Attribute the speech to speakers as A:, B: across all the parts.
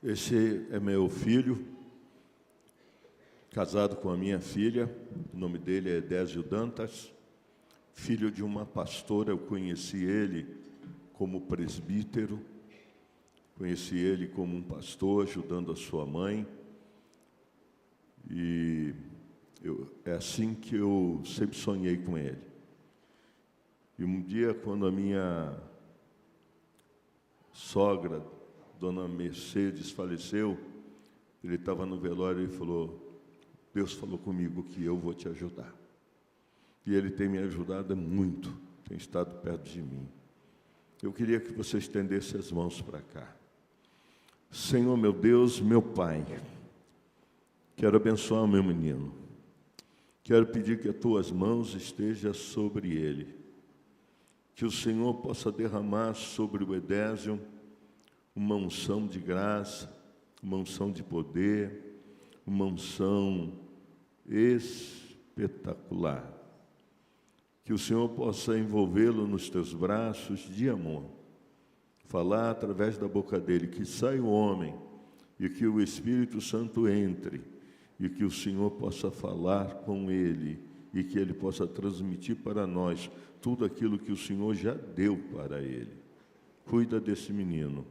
A: Esse é meu filho, casado com a minha filha. O nome dele é Désio Dantas, filho de uma pastora. Eu conheci ele como presbítero, conheci ele como um pastor, ajudando a sua mãe. E é assim que eu sempre sonhei com ele. E um dia, quando a minha sogra, Dona Mercedes, faleceu, ele estava no velório e falou: Deus falou comigo que eu vou te ajudar. E ele tem me ajudado muito, tem estado perto de mim. Eu queria que você estendesse as mãos para cá. Senhor, meu Deus, meu Pai, quero abençoar o meu menino. Quero pedir que as tuas mãos estejam sobre ele. Que o Senhor possa derramar sobre o Edésio uma unção de graça, uma unção de poder, uma unção espetacular. Que o Senhor possa envolvê-lo nos teus braços de amor, falar através da boca dele, que saia o homem e que o Espírito Santo entre, e que o Senhor possa falar com ele e que ele possa transmitir para nós tudo aquilo que o Senhor já deu para ele. Cuida desse menino,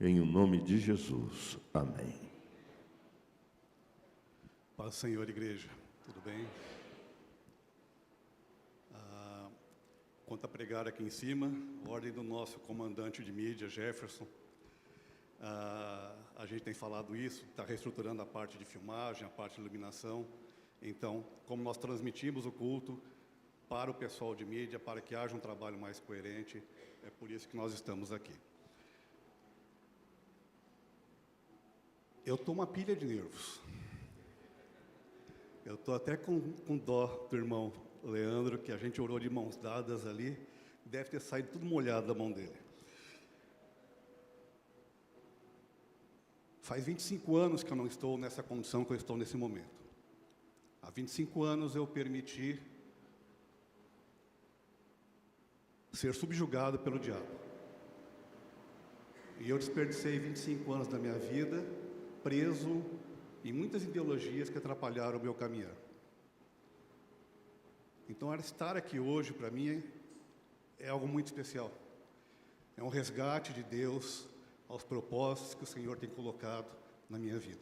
A: em o nome de Jesus. Amém.
B: Paz do Senhor, igreja. Tudo bem? Quanto a pregar aqui em cima, ordem do nosso comandante de mídia, Jefferson. A gente tem falado isso, está reestruturando a parte de filmagem, a parte de iluminação. Então, como nós transmitimos o culto para o pessoal de mídia, para que haja um trabalho mais coerente, é por isso que nós estamos aqui. Eu estou uma pilha de nervos. Eu estou até com dó do irmão Leandro, que a gente orou de mãos dadas ali, deve ter saído tudo molhado da mão dele. Faz 25 anos que eu não estou nessa condição que eu estou nesse momento. Há 25 anos eu permiti ser subjugado pelo diabo. E eu desperdicei 25 anos da minha vida preso em muitas ideologias que atrapalharam o meu caminhar. Então, estar aqui hoje, para mim, é algo muito especial. É um resgate de Deus aos propósitos que o Senhor tem colocado na minha vida.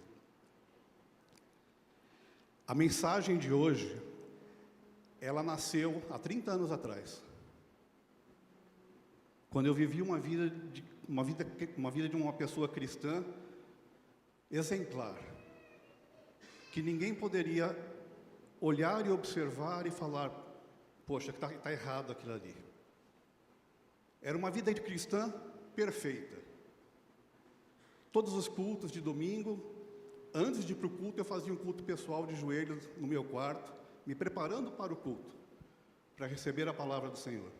B: A mensagem de hoje, ela nasceu há 30 anos atrás, quando eu vivi uma vida de uma pessoa cristã exemplar, que ninguém poderia olhar e observar e falar: poxa, está errado aquilo ali. Era uma vida de cristã perfeita. Todos os cultos de domingo, antes de ir para o culto, eu fazia um culto pessoal de joelhos no meu quarto, me preparando para o culto, para receber a palavra do Senhor.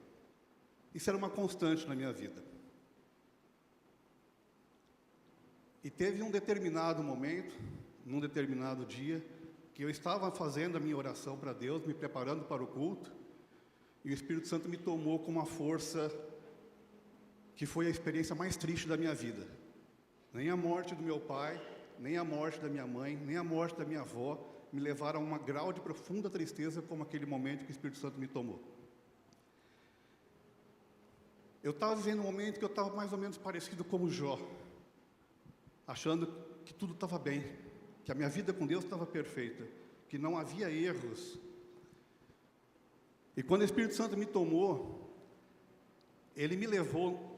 B: Isso era uma constante na minha vida. E teve um determinado momento, num determinado dia, que eu estava fazendo a minha oração para Deus, me preparando para o culto, e o Espírito Santo me tomou com uma força que foi a experiência mais triste da minha vida. Nem a morte do meu pai, nem a morte da minha mãe, nem a morte da minha avó me levaram a um grau de profunda tristeza como aquele momento que o Espírito Santo me tomou. Eu estava vivendo um momento que eu estava mais ou menos parecido como Jó, achando que tudo estava bem, que a minha vida com Deus estava perfeita, que não havia erros. E quando o Espírito Santo me tomou, ele me levou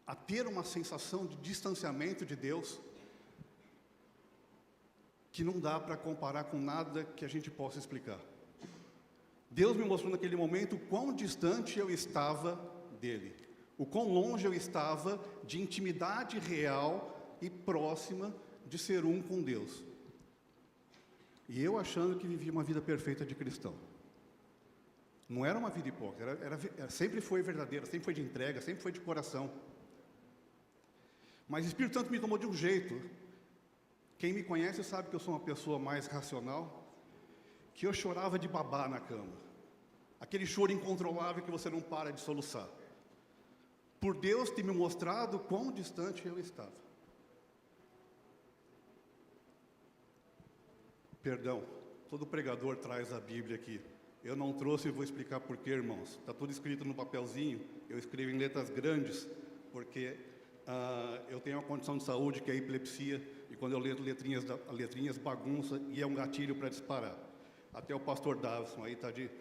B: a ter uma sensação de distanciamento de Deus que não dá para comparar com nada que a gente possa explicar. Deus me mostrou naquele momento o quão distante eu estava dele, o quão longe eu estava de intimidade real e próxima de ser um com Deus. E eu achando que vivia uma vida perfeita de cristão. Não era uma vida hipócrita, sempre foi verdadeira, sempre foi de entrega, sempre foi de coração. Mas o Espírito Santo me tomou de um jeito. Quem me conhece sabe que eu sou uma pessoa mais racional, que eu chorava de babá na cama. Aquele choro incontrolável que você não para de soluçar. por Deus ter me mostrado quão distante eu estava. Perdão, todo pregador traz a Bíblia aqui. Eu não trouxe e vou explicar por quê, irmãos. Está tudo escrito no papelzinho, eu escrevo em letras grandes, porque eu tenho uma condição de saúde que é a epilepsia, e quando eu leio letrinhas bagunça, e é um gatilho para disparar. Até o pastor Davison aí está de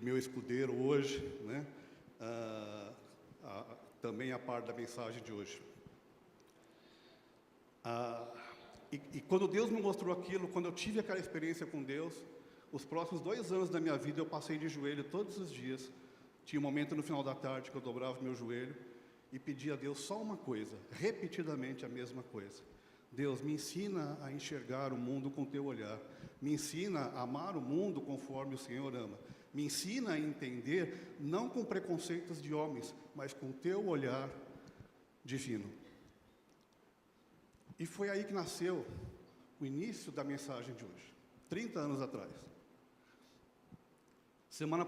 B: meu escudeiro hoje, né? Também a par da mensagem de hoje. E quando Deus me mostrou aquilo, quando eu tive aquela experiência com Deus, os próximos 2 anos da minha vida eu passei de joelho todos os dias. Tinha um momento no final da tarde que eu dobrava o meu joelho e pedia a Deus só uma coisa, repetidamente a mesma coisa. Deus, me ensina a enxergar o mundo com teu olhar. Me ensina a amar o mundo conforme o Senhor ama. Me ensina a entender, não com preconceitos de homens, mas com teu olhar divino. E foi aí que nasceu o início da mensagem de hoje, 30 anos atrás. Semana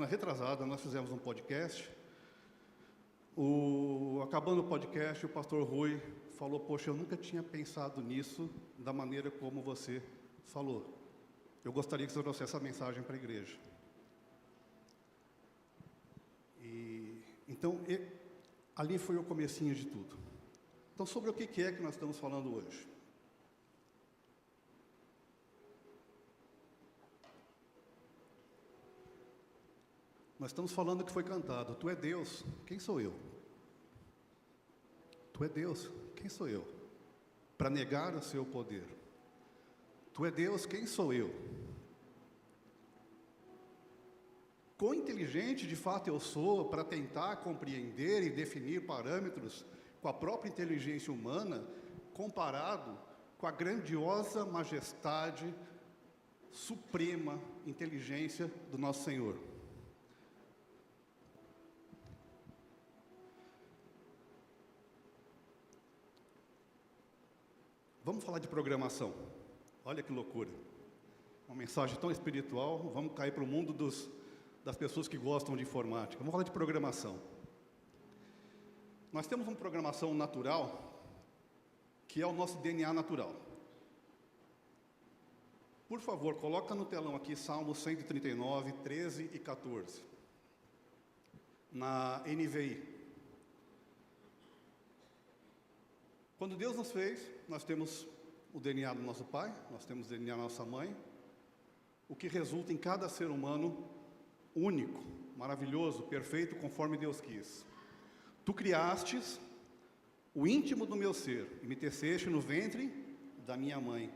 B: retrasada, nós fizemos um podcast. Acabando o podcast, o pastor Rui falou, poxa, eu nunca tinha pensado nisso da maneira como você falou. Eu gostaria que você trouxesse essa mensagem para a igreja. Então, ali foi o comecinho de tudo. Então, sobre o que é que nós estamos falando hoje? Nós estamos falando que foi cantado, tu é Deus, quem sou eu? Tu é Deus, quem sou eu? Para negar o seu poder. Tu é Deus, quem sou eu? Quão inteligente de fato eu sou para tentar compreender e definir parâmetros com a própria inteligência humana, comparado com a grandiosa majestade, suprema inteligência do nosso Senhor. Vamos falar de programação. Olha que loucura. Uma mensagem tão espiritual, vamos cair para o mundo das pessoas que gostam de informática. Vamos falar de programação. Nós temos uma programação natural, que é o nosso DNA natural. Por favor, coloca no telão aqui Salmos 139, 13 e 14. Na NVI. Quando Deus nos fez, nós temos o DNA do nosso pai, nós temos o DNA da nossa mãe, o que resulta em cada ser humano único, maravilhoso, perfeito, conforme Deus quis. Tu criastes o íntimo do meu ser, e me teceste no ventre da minha mãe.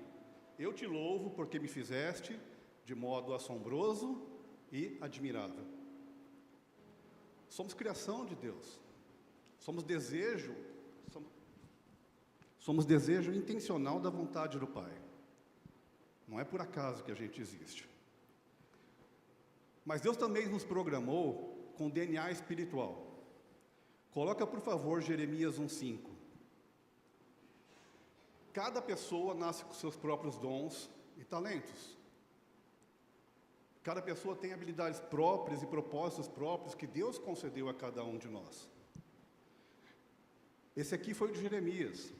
B: Eu te louvo porque me fizeste de modo assombroso e admirável. Somos criação de Deus, somos desejo intencional da vontade do Pai. Não é por acaso que a gente existe. Mas Deus também nos programou com DNA espiritual. Coloca, por favor, Jeremias 1:5. Cada pessoa nasce com seus próprios dons e talentos. Cada pessoa tem habilidades próprias e propósitos próprios que Deus concedeu a cada um de nós. Esse aqui foi o de Jeremias.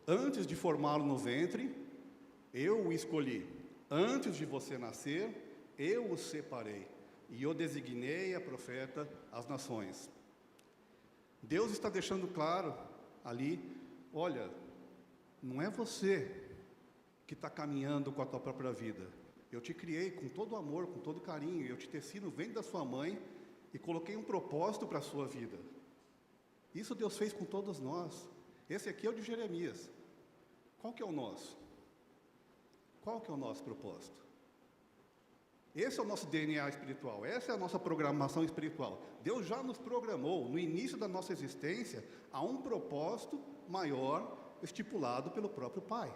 B: Antes de formá-lo no ventre, eu o escolhi. Antes de você nascer, eu o separei. E eu designei a profeta às nações. Deus está deixando claro ali, olha, não é você que está caminhando com a tua própria vida. Eu te criei com todo amor, com todo carinho, eu te teci no ventre da sua mãe e coloquei um propósito para a sua vida. Isso Deus fez com todos nós. Esse aqui é o de Jeremias. Qual que é o nosso? Qual que é o nosso propósito? Esse é o nosso DNA espiritual, essa é a nossa programação espiritual. Deus já nos programou, no início da nossa existência, a um propósito maior estipulado pelo próprio Pai.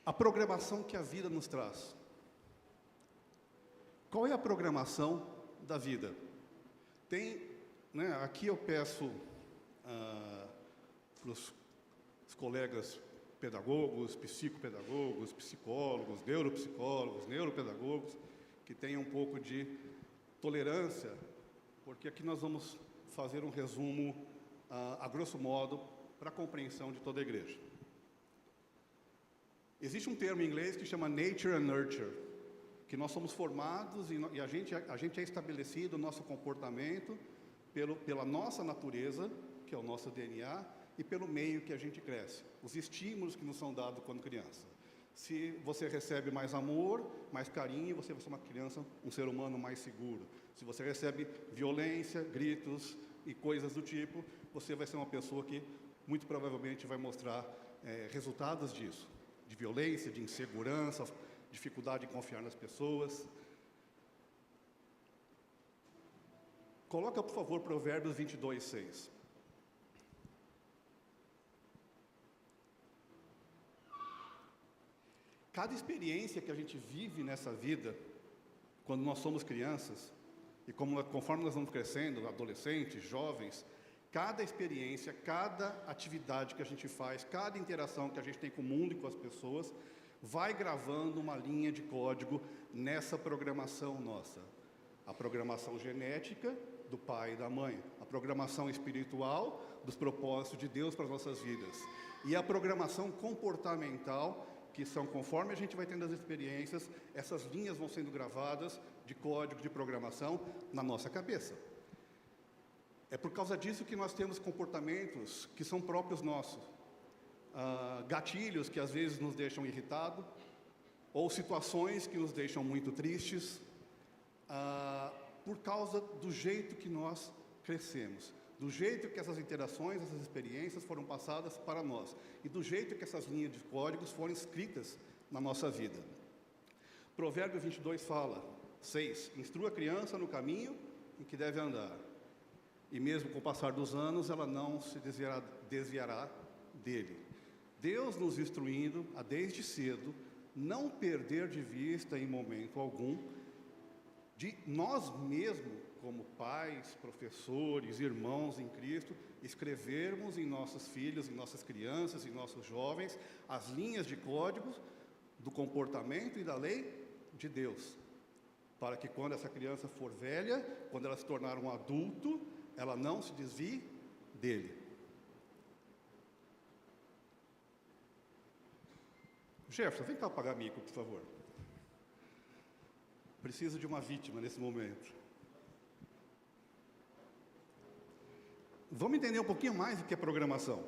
B: A programação que a vida nos traz. Qual é a programação da vida? Aqui eu peço para os colegas pedagogos, psicopedagogos, psicólogos, neuropedagogos, que tenham um pouco de tolerância, porque aqui nós vamos fazer um resumo, a grosso modo, para a compreensão de toda a igreja. Existe um termo em inglês que chama nature and nurture, que nós somos formados e a gente é estabelecido o nosso comportamento pela nossa natureza, que é o nosso DNA, e pelo meio que a gente cresce, os estímulos que nos são dados quando criança. Se você recebe mais amor, mais carinho, você vai ser uma criança, um ser humano mais seguro. Se você recebe violência, gritos e coisas do tipo, você vai ser uma pessoa que muito provavelmente vai mostrar resultados disso, de violência, de insegurança, dificuldade em confiar nas pessoas. Coloca, por favor, Provérbios 22:6. Cada experiência que a gente vive nessa vida, quando nós somos crianças, e conforme nós vamos crescendo, adolescentes, jovens, cada experiência, cada atividade que a gente faz, cada interação que a gente tem com o mundo e com as pessoas, vai gravando uma linha de código nessa programação nossa. A programação genética do pai e da mãe, a programação espiritual dos propósitos de Deus para as nossas vidas, e a programação comportamental, que são conforme a gente vai tendo as experiências, essas linhas vão sendo gravadas de código de programação na nossa cabeça. É por causa disso que nós temos comportamentos que são próprios nossos. Gatilhos que às vezes nos deixam irritados, ou situações que nos deixam muito tristes, por causa do jeito que nós crescemos, do jeito que essas interações, essas experiências foram passadas para nós, e do jeito que essas linhas de códigos foram escritas na nossa vida. Provérbio 22 fala, 6, instrua a criança no caminho em que deve andar, e mesmo com o passar dos anos, ela não se desviará dele. Deus nos instruindo a desde cedo não perder de vista em momento algum de nós mesmos, como pais, professores, irmãos em Cristo, escrevermos em nossos filhos, em nossas crianças, em nossos jovens, as linhas de códigos do comportamento e da lei de Deus, para que quando essa criança for velha, quando ela se tornar um adulto, ela não se desvie dele. Jefferson, vem cá pagar mico, por favor. Preciso de uma vítima nesse momento. Vamos entender um pouquinho mais o que é programação.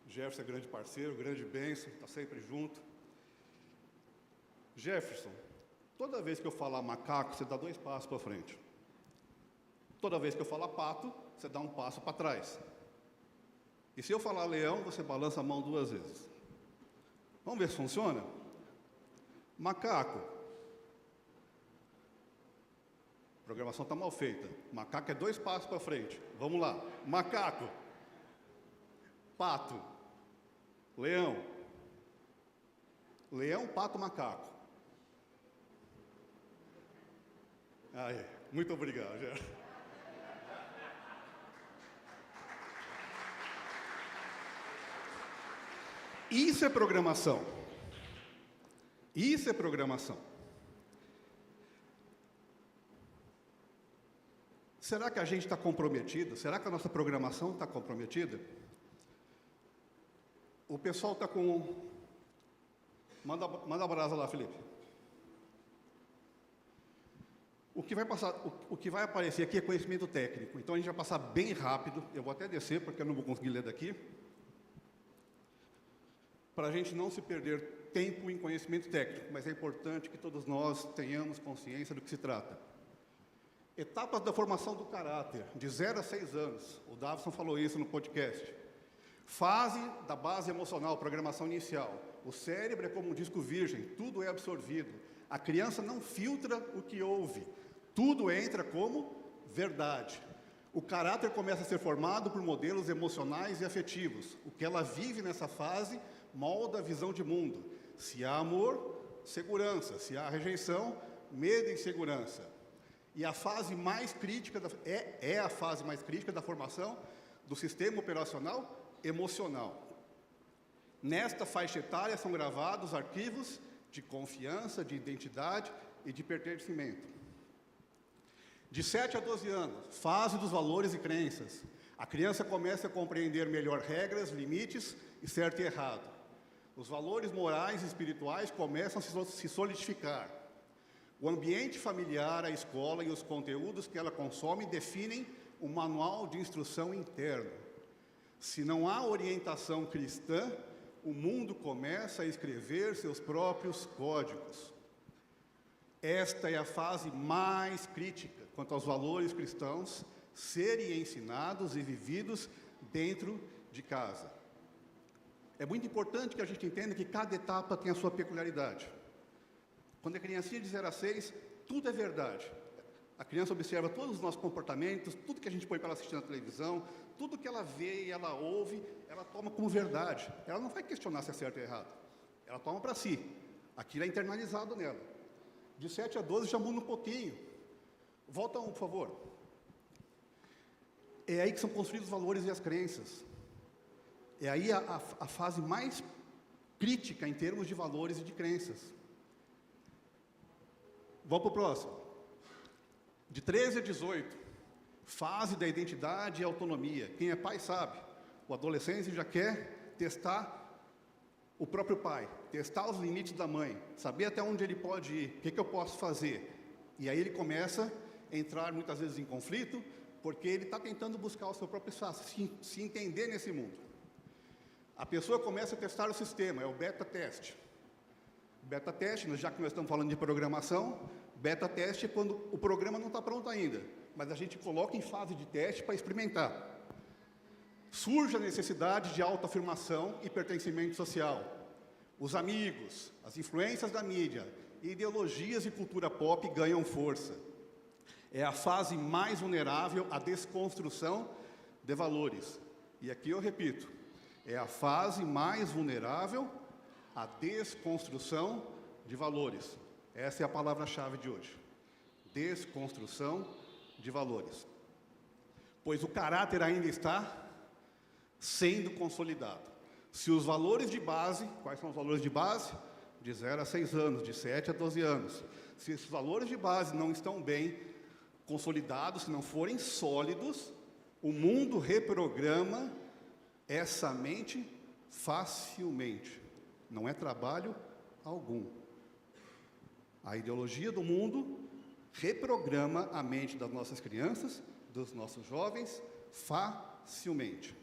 B: Jefferson é grande parceiro, grande bênção, está sempre junto. Jefferson, toda vez que eu falar macaco, você dá 2 passos para frente. Toda vez que eu falar pato, você dá um passo para trás. E se eu falar leão, você balança a mão 2 vezes. Vamos ver se funciona? Macaco. A programação está mal feita. Macaco é 2 passos para frente. Vamos lá. Macaco. Pato. Leão. Leão, pato, macaco. Muito obrigado, Gerson. Isso é programação. Isso é programação. Será que a gente está comprometido? Será que a nossa programação está comprometida? O pessoal está com... Manda a brasa lá, Felipe. O que vai aparecer aqui é conhecimento técnico. Então a gente vai passar bem rápido. Eu vou até descer, porque eu não vou conseguir ler daqui. Para a gente não se perder tempo em conhecimento técnico, mas é importante que todos nós tenhamos consciência do que se trata. Etapas da formação do caráter, de 0 a 6 anos. O Davison falou isso no podcast. Fase da base emocional, programação inicial. O cérebro é como um disco virgem, tudo é absorvido. A criança não filtra o que ouve, tudo entra como verdade. O caráter começa a ser formado por modelos emocionais e afetivos. O que ela vive nessa fase molda a visão de mundo. Se há amor, segurança. Se há rejeição, medo e insegurança. E a fase mais crítica, é a fase mais crítica da formação do sistema operacional emocional. Nesta faixa etária são gravados arquivos de confiança, de identidade e de pertencimento. De 7 a 12 anos, fase dos valores e crenças. A criança começa a compreender melhor regras, limites e certo e errado. Os valores morais e espirituais começam a se solidificar. O ambiente familiar, a escola e os conteúdos que ela consome definem um manual de instrução interno. Se não há orientação cristã, o mundo começa a escrever seus próprios códigos. Esta é a fase mais crítica quanto aos valores cristãos serem ensinados e vividos dentro de casa. É muito importante que a gente entenda que cada etapa tem a sua peculiaridade. Quando é criancinha de 0 a 6, tudo é verdade. A criança observa todos os nossos comportamentos, tudo que a gente põe para ela assistir na televisão, tudo que ela vê e ela ouve, ela toma como verdade. Ela não vai questionar se é certo ou errado. Ela toma para si. Aquilo é internalizado nela. De 7 a 12 já muda um pouquinho. Volta por favor. É aí que são construídos os valores e as crenças. É aí a fase mais crítica em termos de valores e de crenças. Vamos para o próximo. De 13 a 18, fase da identidade e autonomia. Quem é pai sabe. O adolescente já quer testar o próprio pai, testar os limites da mãe, saber até onde ele pode ir, o que eu posso fazer. E aí ele começa a entrar muitas vezes em conflito, porque ele está tentando buscar o seu próprio espaço, se entender nesse mundo. A pessoa começa a testar o sistema, é o beta teste. Beta teste, já que nós estamos falando de programação, beta teste é quando o programa não está pronto ainda, mas a gente coloca em fase de teste para experimentar. Surge a necessidade de autoafirmação e pertencimento social. Os amigos, as influências da mídia, ideologias e cultura pop ganham força. É a fase mais vulnerável à desconstrução de valores. E aqui eu repito, é a fase mais vulnerável à desconstrução de valores. Essa é a palavra-chave de hoje. Desconstrução de valores. Pois o caráter ainda está sendo consolidado. Se os valores de base, quais são os valores de base? De 0 a 6 anos, de 7 a 12 anos. Se esses valores de base não estão bem consolidados, se não forem sólidos, o mundo reprograma essa mente facilmente. Não é trabalho algum. A ideologia do mundo reprograma a mente das nossas crianças, dos nossos jovens, facilmente.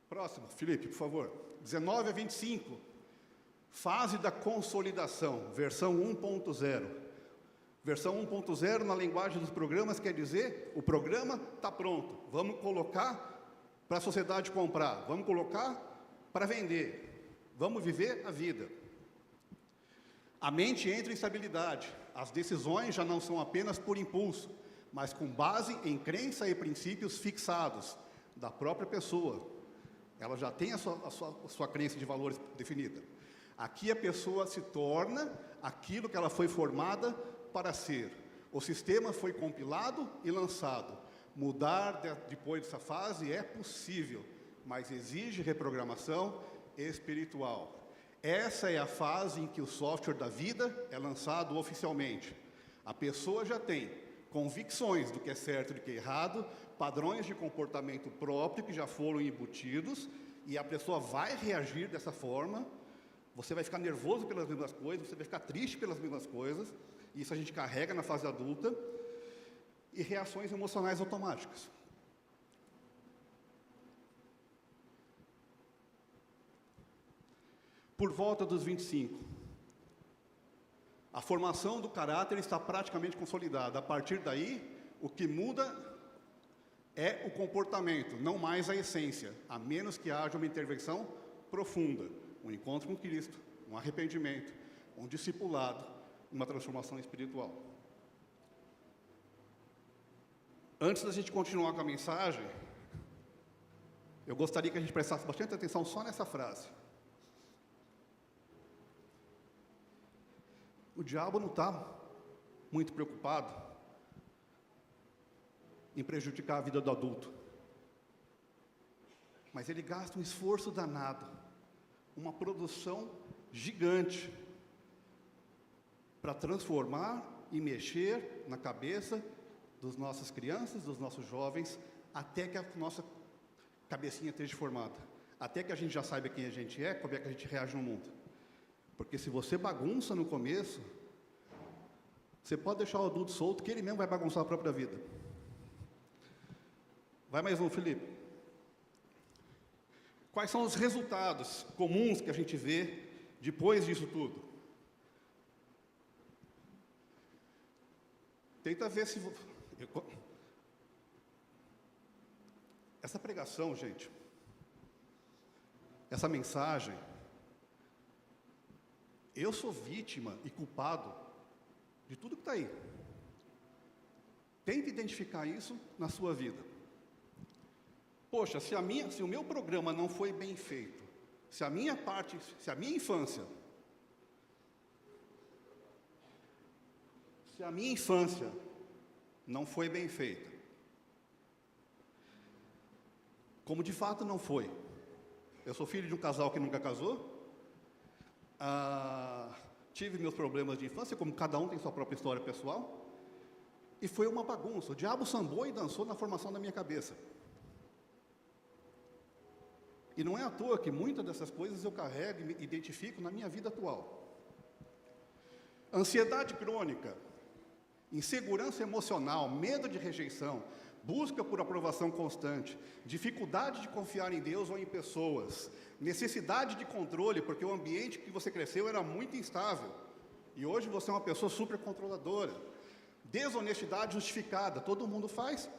B: Próximo, Felipe, por favor. 19 a 25. Fase da consolidação, versão 1.0. Versão 1.0, na linguagem dos programas, quer dizer, o programa está pronto. Vamos colocar para a sociedade comprar. Vamos colocar para vender. Vamos viver a vida. A mente entra em estabilidade. As decisões já não são apenas por impulso, mas com base em crença e princípios fixados da própria pessoa. Ela já tem a sua crença de valores definida. Aqui a pessoa se torna aquilo que ela foi formada para ser. O sistema foi compilado e lançado. Mudar depois dessa fase é possível, mas exige reprogramação espiritual. Essa é a fase em que o software da vida é lançado oficialmente. A pessoa já tem convicções do que é certo e do que é errado, padrões de comportamento próprio que já foram embutidos, e a pessoa vai reagir dessa forma. Você vai ficar nervoso pelas mesmas coisas, você vai ficar triste pelas mesmas coisas, isso a gente carrega na fase adulta, e reações emocionais automáticas. Por volta dos 25, a formação do caráter está praticamente consolidada. A partir daí, o que muda é o comportamento, não mais a essência, a menos que haja uma intervenção profunda, um encontro com Cristo, um arrependimento, um discipulado, uma transformação espiritual. Antes da gente continuar com a mensagem, eu gostaria que a gente prestasse bastante atenção só nessa frase. O diabo não está muito preocupado em prejudicar a vida do adulto, mas ele gasta um esforço danado, uma produção gigante, para transformar e mexer na cabeça das nossas crianças, dos nossos jovens, até que a nossa cabecinha esteja formada, até que a gente já saiba quem a gente é, como é que a gente reage no mundo. Porque se você bagunça no começo, você pode deixar o adulto solto, que ele mesmo vai bagunçar a própria vida. Vai mais um, Felipe. Quais são os resultados comuns que a gente vê depois disso tudo? Tenta ver se... Essa pregação, gente, essa mensagem, eu sou vítima e culpado de tudo que está aí. Tente identificar isso na sua vida. Poxa, se o meu programa não foi bem feito, se a minha infância não foi bem feita, como de fato não foi. Eu sou filho de um casal que nunca casou, tive meus problemas de infância, como cada um tem sua própria história pessoal, e foi uma bagunça. O diabo sambou e dançou na formação da minha cabeça. E não é à toa que muitas dessas coisas eu carrego e me identifico na minha vida atual. Ansiedade crônica, insegurança emocional, medo de rejeição, busca por aprovação constante, dificuldade de confiar em Deus ou em pessoas, necessidade de controle, porque o ambiente que você cresceu era muito instável, e hoje você é uma pessoa super controladora, desonestidade justificada, todo mundo faz,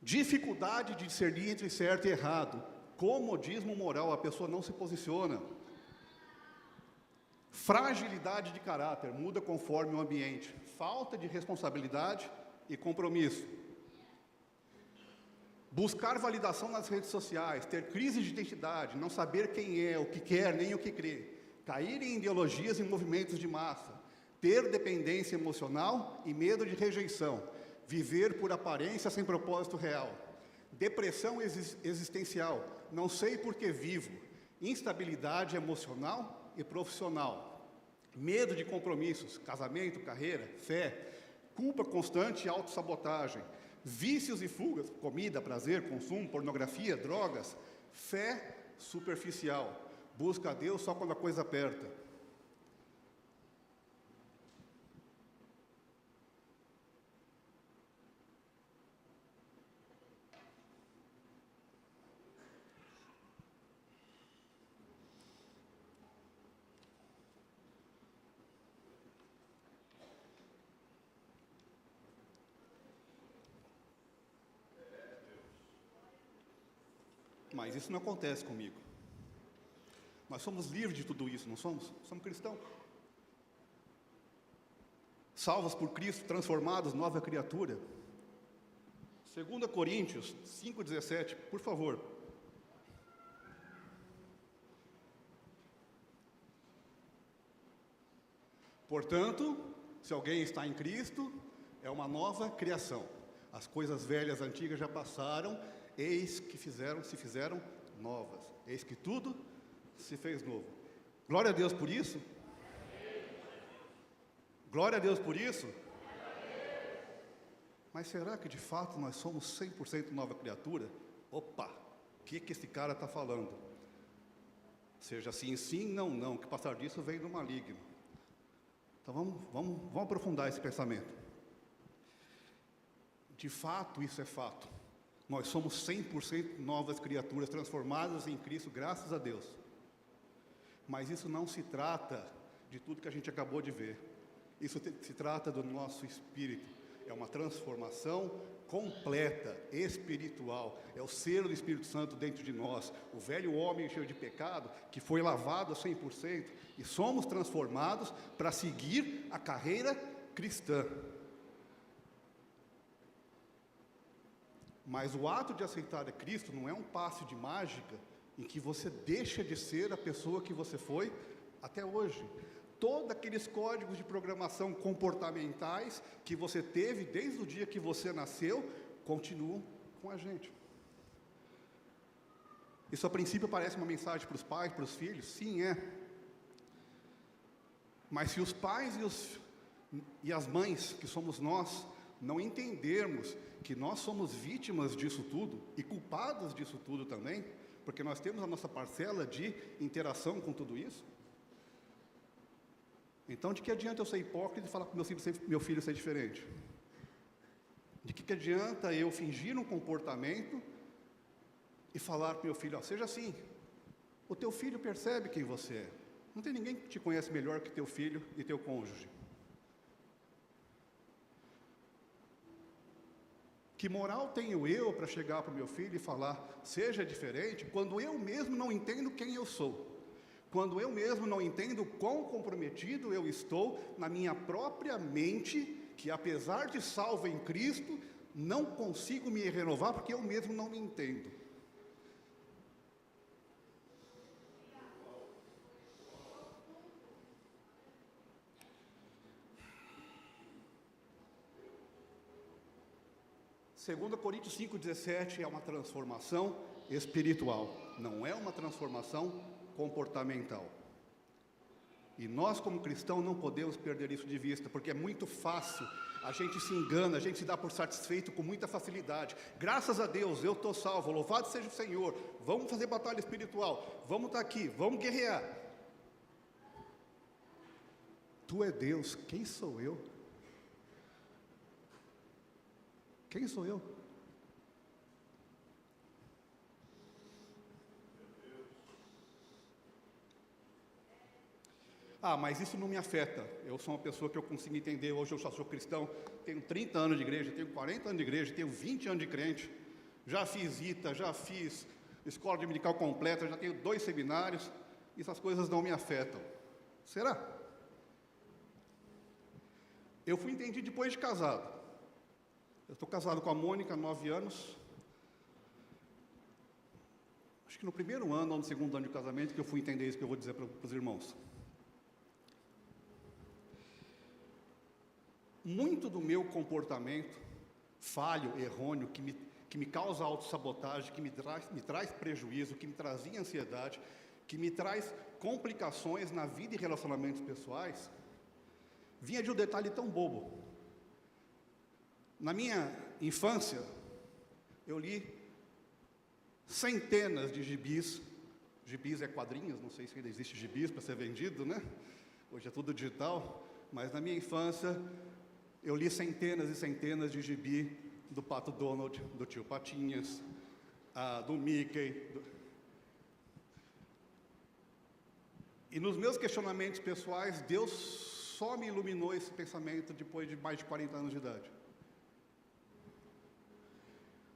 B: dificuldade de discernir entre certo e errado, comodismo moral, a pessoa não se posiciona, fragilidade de caráter, muda conforme o ambiente, falta de responsabilidade e compromisso, buscar validação nas redes sociais, ter crise de identidade, não saber quem é, o que quer, nem o que crê, cair em ideologias e movimentos de massa, ter dependência emocional e medo de rejeição, viver por aparência sem propósito real, depressão existencial, não sei por que vivo, instabilidade emocional e profissional, medo de compromissos, casamento, carreira, fé, culpa constante e autossabotagem, vícios e fugas, comida, prazer, consumo, pornografia, drogas, fé superficial, busca a Deus só quando a coisa aperta. Mas isso não acontece comigo. Nós somos livres de tudo isso, não somos? Somos cristãos. Salvos por Cristo, transformados, nova criatura. 2 Coríntios 5,17, por favor. Portanto, se alguém está em Cristo, é uma nova criação. As coisas velhas, antigas já passaram, eis que se fizeram novas. Eis que tudo se fez novo. Glória a Deus por isso. Glória a Deus por isso. Mas será que de fato nós somos 100% nova criatura? Opa, o que esse cara está falando? Seja sim, sim, não, não, que passar disso vem do maligno. Então vamos aprofundar esse pensamento. De fato, isso é fato. Nós somos 100% novas criaturas, transformadas em Cristo, graças a Deus. Mas isso não se trata de tudo que a gente acabou de ver. Isso se trata do nosso espírito. É uma transformação completa, espiritual. É o selo do Espírito Santo dentro de nós. O velho homem cheio de pecado, que foi lavado a 100%. E somos transformados para seguir a carreira cristã. Mas o ato de aceitar a Cristo não é um passe de mágica em que você deixa de ser a pessoa que você foi até hoje. Todos aqueles códigos de programação comportamentais que você teve desde o dia que você nasceu, continuam com a gente. Isso a princípio parece uma mensagem para os pais, para os filhos, sim, é. Mas se os pais e as mães, que somos nós, não entendermos que nós somos vítimas disso tudo e culpados disso tudo também, porque nós temos a nossa parcela de interação com tudo isso, então de que adianta eu ser hipócrita e falar para meu filho ser diferente? De que adianta eu fingir um comportamento e falar para o meu filho, seja assim? O teu filho percebe quem você é. Não tem ninguém que te conhece melhor que teu filho e teu cônjuge. Que moral tenho eu para chegar para o meu filho e falar, seja diferente, quando eu mesmo não entendo quem eu sou? Quando eu mesmo não entendo quão comprometido eu estou na minha própria mente, que apesar de salvo em Cristo, não consigo me renovar porque eu mesmo não me entendo. Segundo Coríntios 5,17 é uma transformação espiritual, não é uma transformação comportamental. E nós como cristãos não podemos perder isso de vista, porque é muito fácil, a gente se engana, a gente se dá por satisfeito com muita facilidade. Graças a Deus, eu estou salvo, louvado seja o Senhor, vamos fazer batalha espiritual, vamos estar aqui, vamos guerrear. Tu é Deus, quem sou eu? Quem sou eu? Mas isso não me afeta. Eu sou uma pessoa que eu consigo entender. Hoje eu já sou cristão, tenho 30 anos de igreja, tenho 40 anos de igreja, tenho 20 anos de crente. Já fiz ITA, já fiz escola dominical completa, já tenho 2 seminários. Essas coisas não me afetam. Será? Eu fui entendido depois de casado. Eu estou casado com a Mônica há 9 anos. Acho que no primeiro ano ou no segundo ano de casamento que eu fui entender isso que eu vou dizer para os irmãos. Muito do meu comportamento falho, errôneo, que me causa autossabotagem, que me traz prejuízo, que me trazia ansiedade, que me traz complicações na vida e relacionamentos pessoais, vinha de um detalhe tão bobo. Na minha infância, eu li centenas de gibis. Gibis é quadrinhos, não sei se ainda existe gibis para ser vendido, né? Hoje é tudo digital, mas na minha infância eu li centenas e centenas de gibi do Pato Donald, do Tio Patinhas, do Mickey. E nos meus questionamentos pessoais, Deus só me iluminou esse pensamento depois de mais de 40 anos de idade.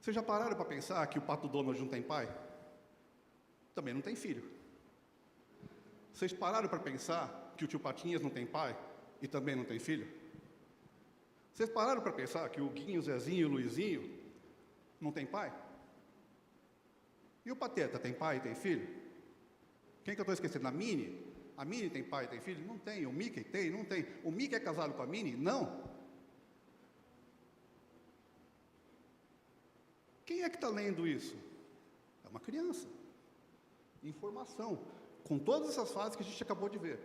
B: Vocês já pararam para pensar que o Pato Donald não tem pai? Também não tem filho. Vocês pararam para pensar que o Tio Patinhas não tem pai e também não tem filho? Vocês pararam para pensar que o Guinho, o Zezinho e o Luizinho não tem pai? E o Pateta tem pai e tem filho? Quem que eu estou esquecendo? A Minnie? A Minnie tem pai e tem filho? Não tem. O Mickey tem? Não tem. O Mickey é casado com a Minnie? Não. Quem é que está lendo isso? É uma criança. Informação. Com todas essas fases que a gente acabou de ver.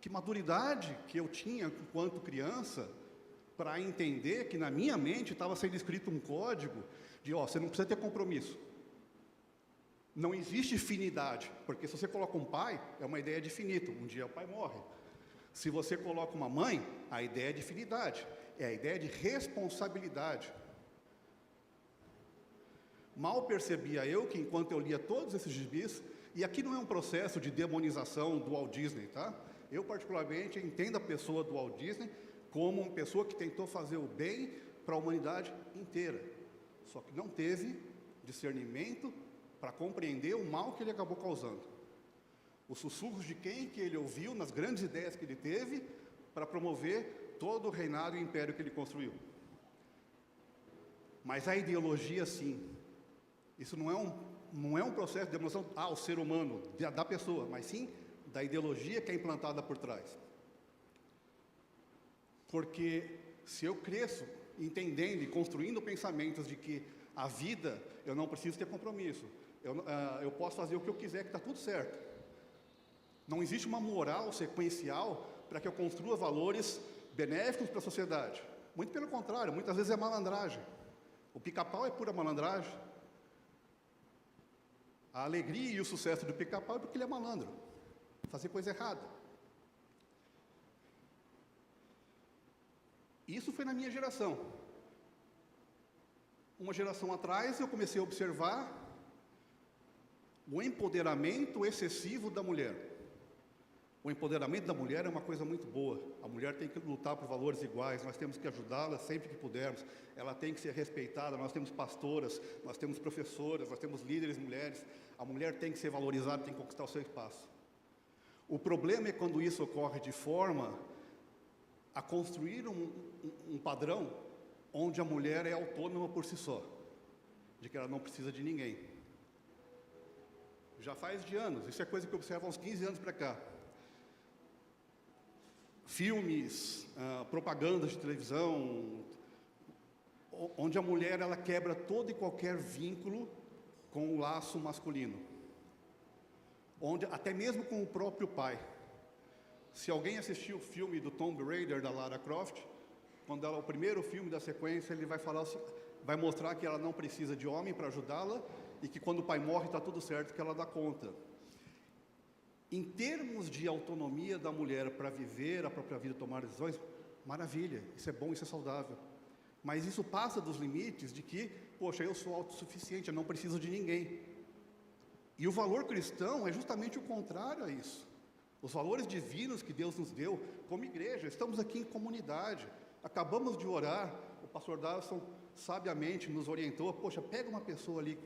B: Que maturidade que eu tinha enquanto criança para entender que na minha mente estava sendo escrito um código de, você não precisa ter compromisso. Não existe finidade, porque se você coloca um pai, é uma ideia de finito, um dia o pai morre. Se você coloca uma mãe, a ideia é de finidade, é a ideia de responsabilidade. Mal percebia eu que enquanto eu lia todos esses gibis, e aqui não é um processo de demonização do Walt Disney, tá? Eu, particularmente, entendo a pessoa do Walt Disney como uma pessoa que tentou fazer o bem para a humanidade inteira. Só que não teve discernimento para compreender o mal que ele acabou causando. Os sussurros de quem que ele ouviu nas grandes ideias que ele teve para promover todo o reinado e império que ele construiu. Mas a ideologia, sim. Isso não é um processo de demonstração, o ser humano, da pessoa, mas sim da ideologia que é implantada por trás. Porque se eu cresço entendendo e construindo pensamentos de que a vida, eu não preciso ter compromisso, eu posso fazer o que eu quiser, que está tudo certo. Não existe uma moral sequencial para que eu construa valores benéficos para a sociedade. Muito pelo contrário, muitas vezes é malandragem. O pica-pau é pura malandragem. A alegria e o sucesso do pica-pau é porque ele é malandro. Fazer coisa errada. Isso foi na minha geração. Uma geração atrás eu comecei a observar o empoderamento excessivo da mulher. O empoderamento da mulher é uma coisa muito boa. A mulher tem que lutar por valores iguais, nós temos que ajudá-la sempre que pudermos. Ela tem que ser respeitada, nós temos pastoras, nós temos professoras, nós temos líderes mulheres. A mulher tem que ser valorizada, tem que conquistar o seu espaço. O problema é quando isso ocorre de forma a construir um padrão onde a mulher é autônoma por si só, de que ela não precisa de ninguém. Já faz de anos, isso é coisa que eu observo há uns 15 anos para cá. Filmes, propagandas de televisão, onde a mulher ela quebra todo e qualquer vínculo com o laço masculino, onde até mesmo com o próprio pai. Se alguém assistiu o filme do Tomb Raider da Lara Croft, quando o primeiro filme da sequência, ele vai mostrar que ela não precisa de homem para ajudá-la e que quando o pai morre está tudo certo, que ela dá conta. Em termos de autonomia da mulher para viver a própria vida, tomar decisões, maravilha, isso é bom, isso é saudável. Mas isso passa dos limites de que, poxa, eu sou autossuficiente, eu não preciso de ninguém. E o valor cristão é justamente o contrário a isso. Os valores divinos que Deus nos deu como igreja, estamos aqui em comunidade, acabamos de orar, o pastor Davison sabiamente nos orientou, poxa, pega uma pessoa ali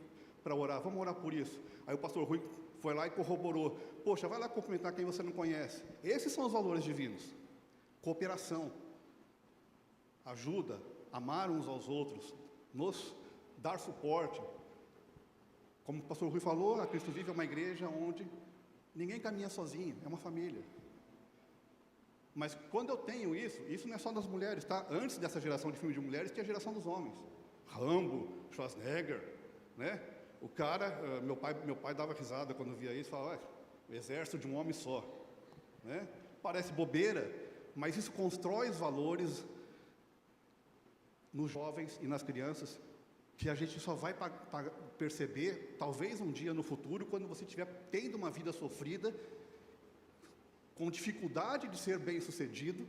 B: para orar, vamos orar por isso. Aí o pastor Rui foi lá e corroborou, poxa, vai lá cumprimentar quem você não conhece. Esses são os valores divinos. Cooperação, ajuda, amar uns aos outros, nos dar suporte. Como o pastor Rui falou, a Cristo Vive é uma igreja onde ninguém caminha sozinho, é uma família. Mas quando eu tenho isso não é só das mulheres, tá? Antes dessa geração de filmes de mulheres, tinha a geração dos homens. Rambo, Schwarzenegger, né? O cara, meu pai dava risada quando via isso, falava, o exército de um homem só, né? Parece bobeira, mas isso constrói os valores nos jovens e nas crianças, que a gente só vai perceber, talvez um dia no futuro, quando você estiver tendo uma vida sofrida, com dificuldade de ser bem-sucedido,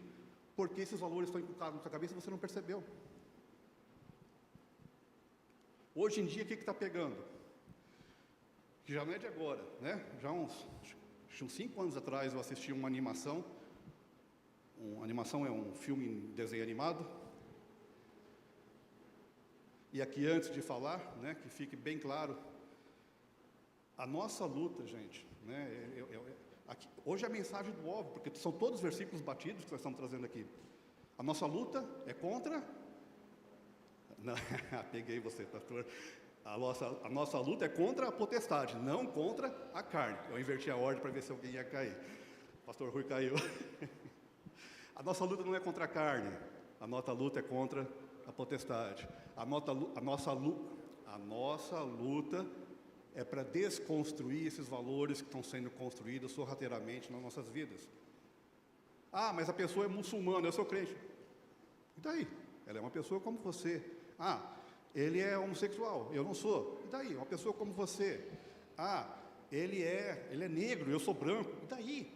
B: porque esses valores estão inculcados na sua cabeça e você não percebeu. Hoje em dia, o que está pegando? Que já não é de agora, né? Já uns 5 anos atrás eu assisti uma animação. Uma animação é um filme em desenho animado. E aqui, antes de falar, né, que fique bem claro, a nossa luta, gente, né, hoje é a mensagem do óbvio, porque são todos versículos batidos que nós estamos trazendo aqui. A nossa luta é contra... Não, peguei você, pastor. A nossa luta é contra a potestade, não contra a carne. Eu inverti a ordem para ver se alguém ia cair. O pastor Rui caiu. A nossa luta não é contra a carne, a nossa luta é contra a potestade. A nossa luta é para desconstruir esses valores que estão sendo construídos sorrateiramente nas nossas vidas. Ah, mas a pessoa é muçulmana, eu sou crente. E daí? Ela é uma pessoa como você. Ah, ele é homossexual, eu não sou. E daí? Uma pessoa como você. Ah, ele é negro, eu sou branco. E daí?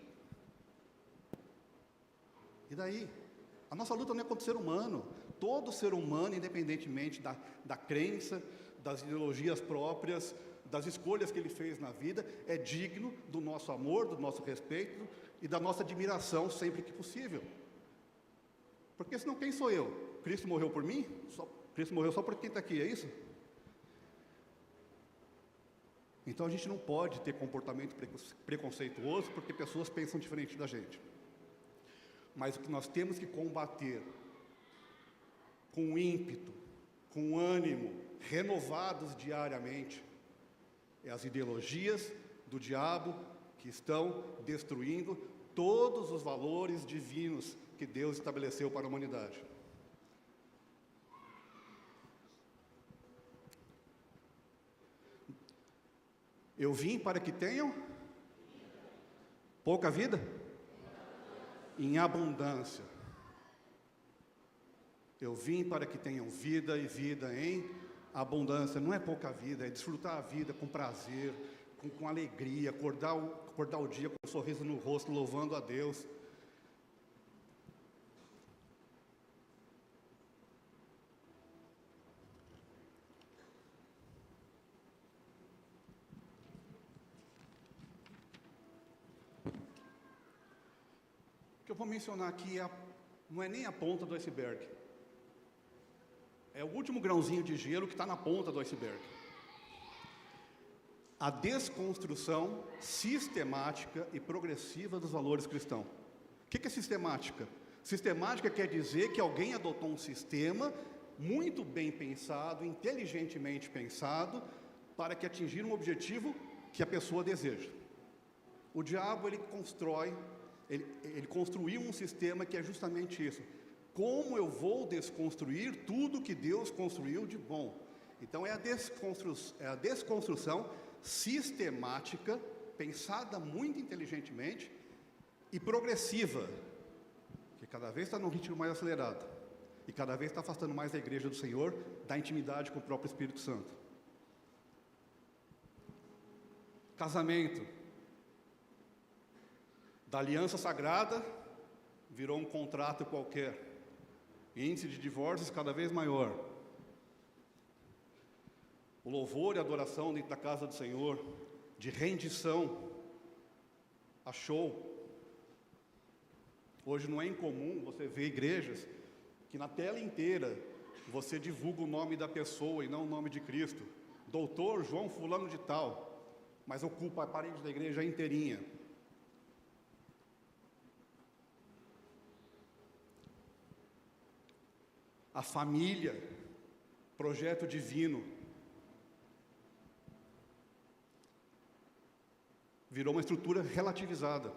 B: E daí? A nossa luta não é contra o ser humano. Todo ser humano, independentemente da crença, das ideologias próprias, das escolhas que ele fez na vida, é digno do nosso amor, do nosso respeito e da nossa admiração sempre que possível. Porque senão quem sou eu? Cristo morreu por mim? Cristo morreu só por quem está aqui, é isso? Então a gente não pode ter comportamento preconceituoso porque pessoas pensam diferente da gente. Mas o que nós temos que combater com ímpeto, com ânimo, renovados diariamente. É as ideologias do diabo que estão destruindo todos os valores divinos que Deus estabeleceu para a humanidade. Eu vim para que tenham pouca vida em abundância. Eu vim para que tenham vida e vida em abundância. Não é pouca vida, é desfrutar a vida com prazer, com alegria, acordar o dia com um sorriso no rosto, louvando a Deus. O que eu vou mencionar aqui não é nem a ponta do iceberg. É o último grãozinho de gelo que está na ponta do iceberg. A desconstrução sistemática e progressiva dos valores cristãos. O que é sistemática? Sistemática quer dizer que alguém adotou um sistema muito bem pensado, inteligentemente pensado, para que atingir um objetivo que a pessoa deseja. O diabo, ele construiu um sistema que é justamente isso. Como eu vou desconstruir tudo que Deus construiu de bom? Então é a desconstrução sistemática, pensada muito inteligentemente e progressiva, que cada vez está num ritmo mais acelerado e cada vez está afastando mais a igreja do Senhor da intimidade com o próprio Espírito Santo. Casamento, da aliança sagrada virou um contrato qualquer. Índice de divórcios cada vez maior. O louvor e a adoração dentro da casa do Senhor, de rendição a show. Hoje não é incomum você ver igrejas que na tela inteira você divulga o nome da pessoa e não o nome de Cristo. Doutor João fulano de tal, mas ocupa a parede da igreja inteirinha. A família, projeto divino, virou uma estrutura relativizada.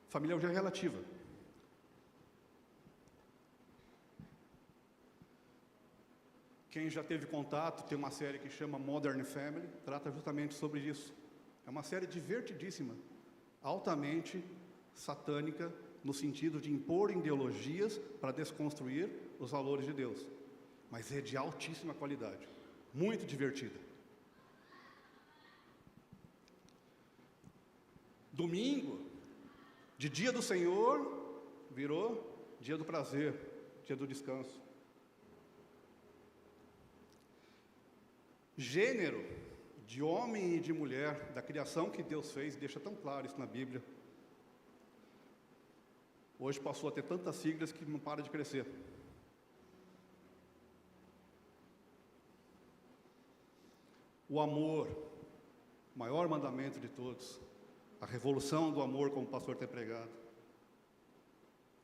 B: Família hoje é relativa. Quem já teve contato, tem uma série que chama Modern Family, trata justamente sobre isso. É uma série divertidíssima, altamente satânica, no sentido de impor ideologias para desconstruir os valores de Deus. Mas é de altíssima qualidade, muito divertida. Domingo, de dia do Senhor, virou dia do prazer, dia do descanso. Gênero, de homem e de mulher, da criação que Deus fez, deixa tão claro isso na Bíblia. Hoje passou a ter tantas siglas que não para de crescer. O amor, o maior mandamento de todos. A revolução do amor, como o pastor tem pregado.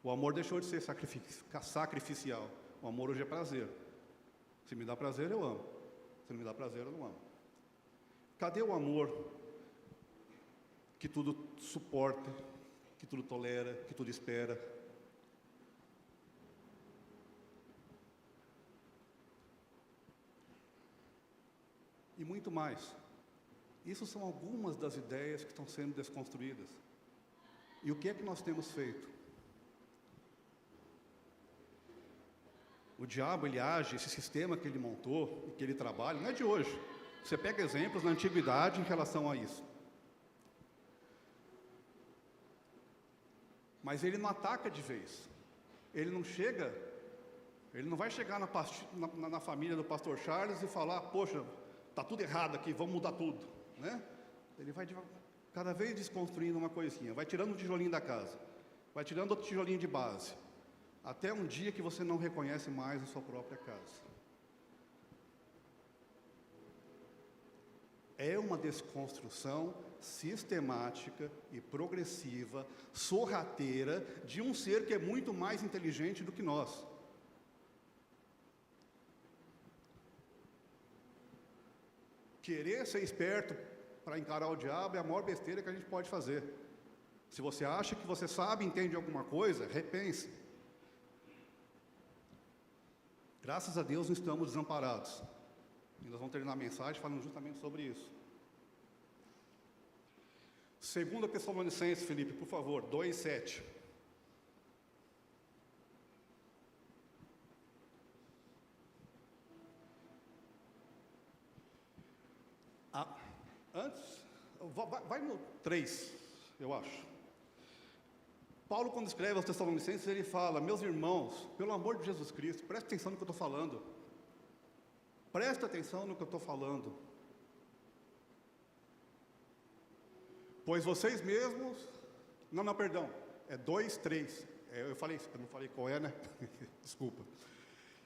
B: O amor deixou de ser sacrificial. O amor hoje é prazer. Se me dá prazer, eu amo. Se não me dá prazer, eu não amo. Cadê o amor que tudo suporta, que tudo tolera, que tudo espera? E muito mais. Isso são algumas das ideias que estão sendo desconstruídas. E o que é que nós temos feito? O diabo, ele age, esse sistema que ele montou e que ele trabalha, não é de hoje. Você pega exemplos na antiguidade em relação a isso. Mas ele não ataca de vez. Ele não vai chegar na família do pastor Charles e falar, poxa, está tudo errado aqui, vamos mudar tudo. Né? Ele vai cada vez desconstruindo uma coisinha, vai tirando um tijolinho da casa, vai tirando outro tijolinho de base, até um dia que você não reconhece mais a sua própria casa. É uma desconstrução sistemática e progressiva, sorrateira, de um ser que é muito mais inteligente do que nós. Querer ser esperto para encarar o diabo é a maior besteira que a gente pode fazer. Se você acha que você sabe, entende alguma coisa, repense. Graças a Deus não estamos desamparados. E nós vamos terminar a mensagem falando justamente sobre isso. 2 Tessalonicenses, Felipe, por favor, 2:7. Antes, vai no 3, eu acho. Paulo, quando escreve aos Tessalonicenses, ele fala: meus irmãos, pelo amor de Jesus Cristo, presta atenção no que eu estou falando. Presta atenção no que eu estou falando. Pois vocês mesmos... Não, perdão. É 2:3. Eu não falei qual é, né? Desculpa.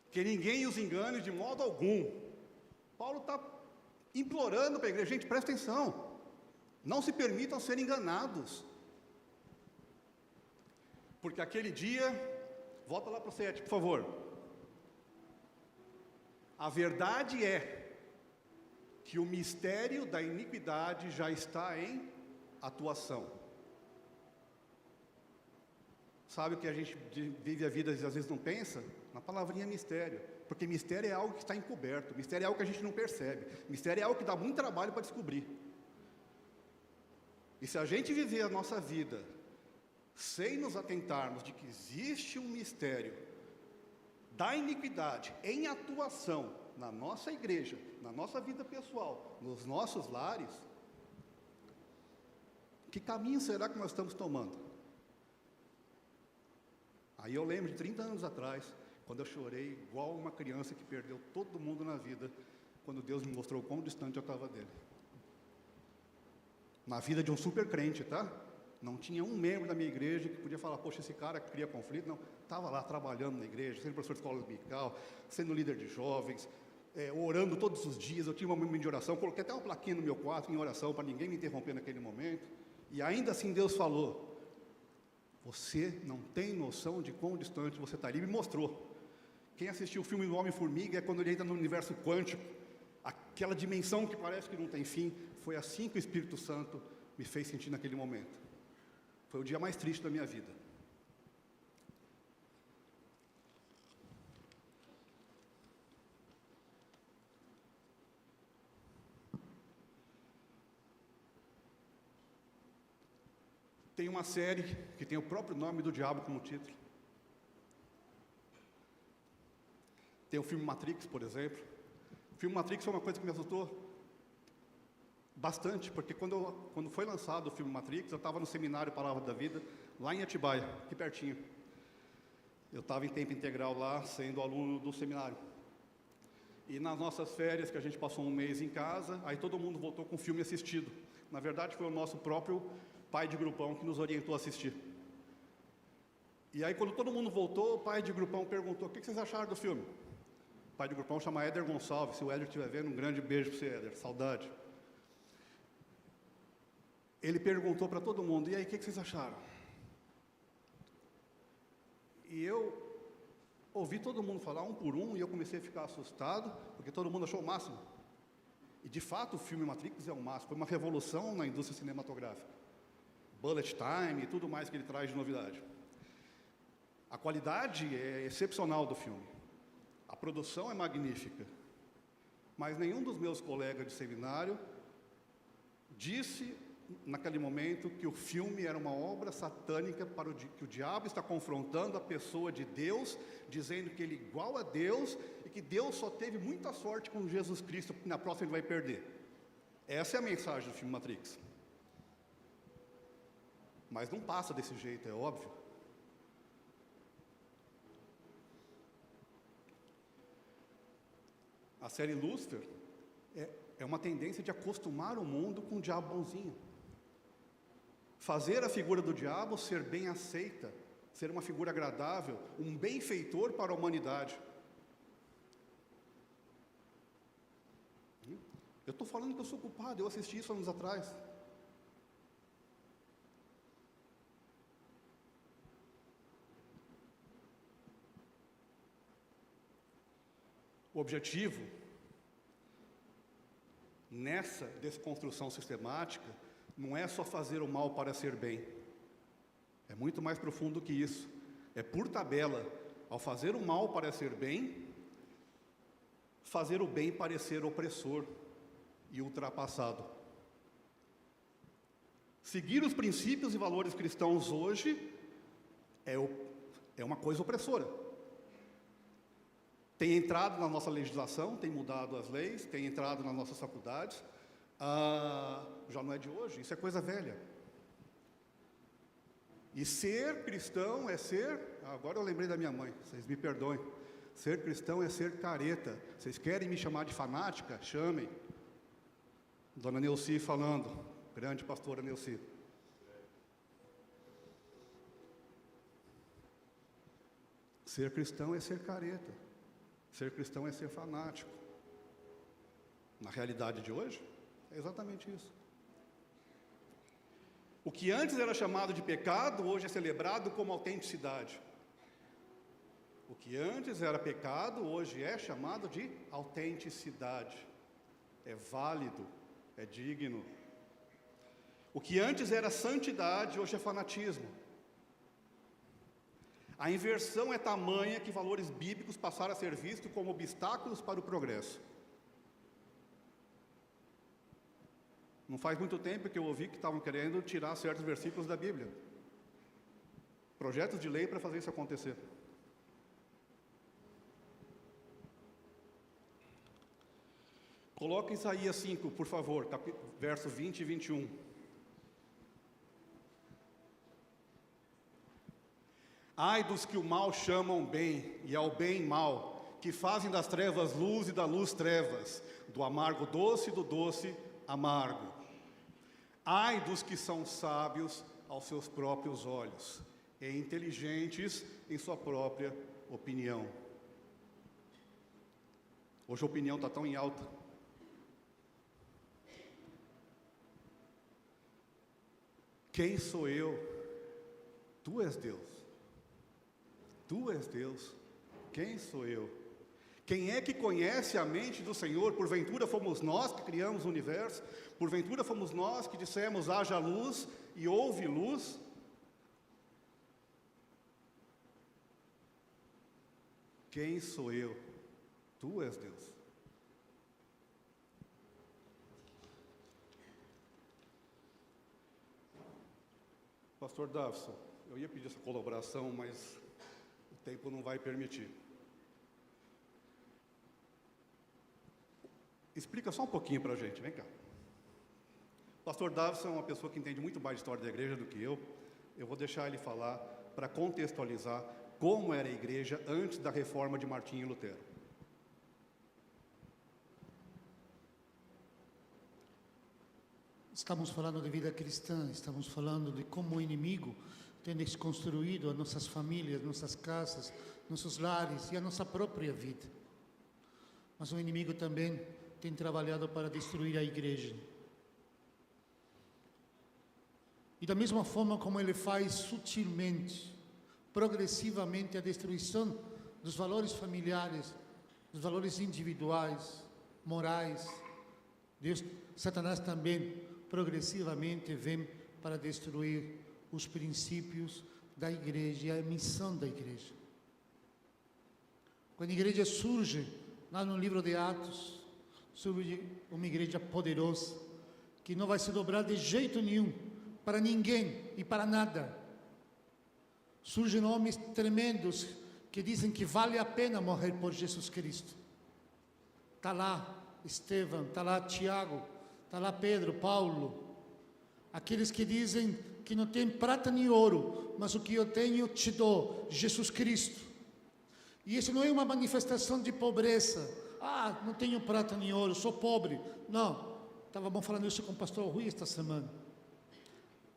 B: Que ninguém os engane de modo algum. Paulo está implorando para a igreja: gente, presta atenção. Não se permitam ser enganados. Porque aquele dia... Volta lá para o 7, por favor. A verdade é que o mistério da iniquidade já está em atuação. Sabe o que a gente vive a vida e às vezes não pensa? Na palavrinha mistério. Porque mistério é algo que está encoberto, mistério é algo que a gente não percebe, mistério é algo que dá muito trabalho para descobrir. E se a gente viver a nossa vida sem nos atentarmos de que existe um mistério da iniquidade em atuação na nossa igreja, na nossa vida pessoal, nos nossos lares, que caminho será que nós estamos tomando? Aí eu lembro de 30 anos atrás, quando eu chorei igual uma criança que perdeu todo mundo na vida, quando Deus me mostrou quão distante eu estava dele. Na vida de um super crente, tá? Não tinha um membro da minha igreja que podia falar: poxa, esse cara cria conflito. Não, estava lá trabalhando na igreja, sendo professor de escola dominical, sendo líder de jovens, orando todos os dias. Eu tinha uma momento de oração, coloquei até uma plaquinha no meu quarto em oração para ninguém me interromper naquele momento. E ainda assim Deus falou: você não tem noção de quão distante você está. Ele me mostrou. Quem assistiu o filme do Homem-Formiga é quando ele entra no universo quântico, aquela dimensão que parece que não tem fim. Foi assim que o Espírito Santo me fez sentir naquele momento. Foi o dia mais triste da minha vida. Tem uma série que tem o próprio nome do diabo como título. Tem o filme Matrix, por exemplo. O filme Matrix foi uma coisa que me assustou bastante, porque quando foi lançado o filme Matrix, eu estava no seminário Palavra da Vida, lá em Atibaia, aqui pertinho. Eu estava em tempo integral lá, sendo aluno do seminário. E nas nossas férias, que a gente passou um mês em casa, aí todo mundo voltou com o filme assistido. Na verdade, foi o nosso próprio pai de grupão que nos orientou a assistir. E aí, quando todo mundo voltou, o pai de grupão perguntou: o que vocês acharam do filme? O pai de grupão chama Éder Gonçalves. Se o Éder estiver vendo, um grande beijo para você, Éder. Saudade. Ele perguntou para todo mundo: e aí, o que vocês acharam? E eu ouvi todo mundo falar um por um, e eu comecei a ficar assustado, porque todo mundo achou o máximo. E de fato o filme Matrix é o máximo, foi uma revolução na indústria cinematográfica. Bullet time e tudo mais que ele traz de novidade. A qualidade é excepcional do filme, a produção é magnífica, mas nenhum dos meus colegas de seminário disse naquele momento que o filme era uma obra satânica, que o diabo está confrontando a pessoa de Deus, dizendo que ele é igual a Deus e que Deus só teve muita sorte com Jesus Cristo, porque na próxima ele vai perder. Essa é a mensagem do filme Matrix. Mas não passa desse jeito, é óbvio. A série Lúcifer é uma tendência de acostumar o mundo com o diabo bonzinho. Fazer a figura do diabo ser bem aceita, ser uma figura agradável, um benfeitor para a humanidade. Eu estou falando que eu sou culpado, eu assisti isso anos atrás. O objetivo nessa desconstrução sistemática, não é só fazer o mal para ser bem. É muito mais profundo que isso. É por tabela, ao fazer o mal para ser bem, fazer o bem parecer opressor e ultrapassado. Seguir os princípios e valores cristãos hoje é uma coisa opressora. Tem entrado na nossa legislação, tem mudado as leis, tem entrado nas nossas faculdades. Já não é de hoje, isso é coisa velha. E ser cristão é ser... Agora eu lembrei da minha mãe, vocês me perdoem. Ser cristão é ser careta. Vocês querem me chamar de fanática? Chamem. Dona Neuci falando, grande pastora Neuci. Ser cristão é ser careta. Ser cristão é ser fanático. Na realidade de hoje, é exatamente isso. O que antes era chamado de pecado, hoje é celebrado como autenticidade. O que antes era pecado, hoje é chamado de autenticidade. É válido, é digno. O que antes era santidade, hoje é fanatismo. A inversão é tamanha que valores bíblicos passaram a ser vistos como obstáculos para o progresso. Não faz muito tempo que eu ouvi que estavam querendo tirar certos versículos da Bíblia. Projetos de lei para fazer isso acontecer. Coloque Isaías 5, por favor, versos 20 e 21. Ai dos que o mal chamam bem, e ao bem mal, que fazem das trevas luz e da luz trevas, do amargo doce e do doce amargo. Ai dos que são sábios aos seus próprios olhos, e inteligentes em sua própria opinião. Hoje a opinião está tão em alta. Quem sou eu? Tu és Deus. Tu és Deus. Quem sou eu? Quem é que conhece a mente do Senhor? Porventura fomos nós que criamos o universo? Porventura fomos nós que dissemos haja luz e houve luz? Quem sou eu? Tu és Deus. Pastor Davison, eu ia pedir essa colaboração, mas o tempo não vai permitir. Explica só um pouquinho para a gente, vem cá. Pastor Davison é uma pessoa que entende muito mais de história da igreja do que eu. Eu vou deixar ele falar para contextualizar como era a igreja antes da reforma de Martinho Lutero.
C: Estamos falando de vida cristã, estamos falando de como o inimigo tem desconstruído as nossas famílias, nossas casas, nossos lares e a nossa própria vida. Mas o inimigo também tem trabalhado para destruir a igreja. E da mesma forma como ele faz sutilmente, progressivamente a destruição dos valores familiares, dos valores individuais, morais, Satanás também progressivamente vem para destruir os princípios da igreja e a missão da igreja. Quando a igreja surge, lá no livro de Atos, surge uma igreja poderosa, que não vai se dobrar de jeito nenhum, para ninguém e para nada. Surgem homens tremendos, que dizem que vale a pena morrer por Jesus Cristo. Está lá Estevão, está lá Tiago, está lá Pedro, Paulo, aqueles que dizem que não tem prata nem ouro, mas o que eu tenho te dou, Jesus Cristo. E isso não é uma manifestação de pobreza. Não tenho prata nem ouro, sou pobre. Não, estávamos falando isso com o pastor Rui esta semana.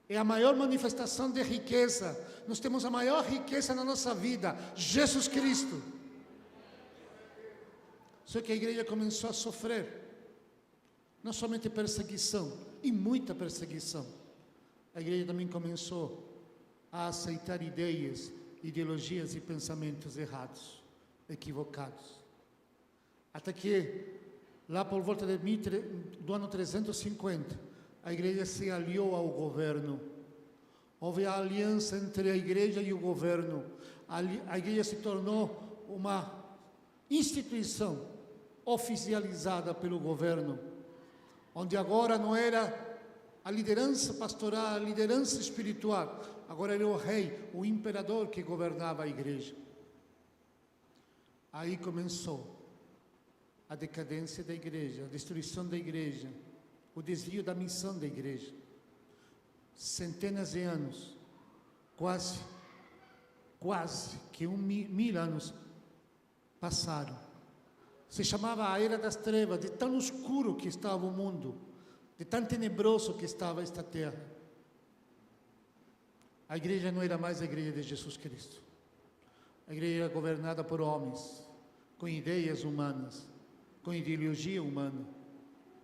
C: É a maior manifestação de riqueza. Nós temos a maior riqueza na nossa vida, Jesus Cristo. Só que a igreja começou a sofrer, não somente perseguição, e muita perseguição. A igreja também começou a aceitar ideias, ideologias e pensamentos errados, equivocados. Até que Lá por volta do ano 350, a igreja se aliou ao governo. Houve a aliança entre a igreja e o governo. A igreja se tornou uma instituição oficializada pelo governo, onde agora não era a liderança pastoral, a liderança espiritual, agora era o rei, o imperador que governava a igreja. Aí começou a decadência da igreja, a destruição da igreja, o desvio da missão da igreja. Centenas de anos, quase que 1000 anos passaram. Se chamava a Era das Trevas, de tão escuro que estava o mundo, de tão tenebroso que estava esta terra. A igreja não era mais a igreja de Jesus Cristo. A igreja era governada por homens, com ideias humanas, com ideologia humana,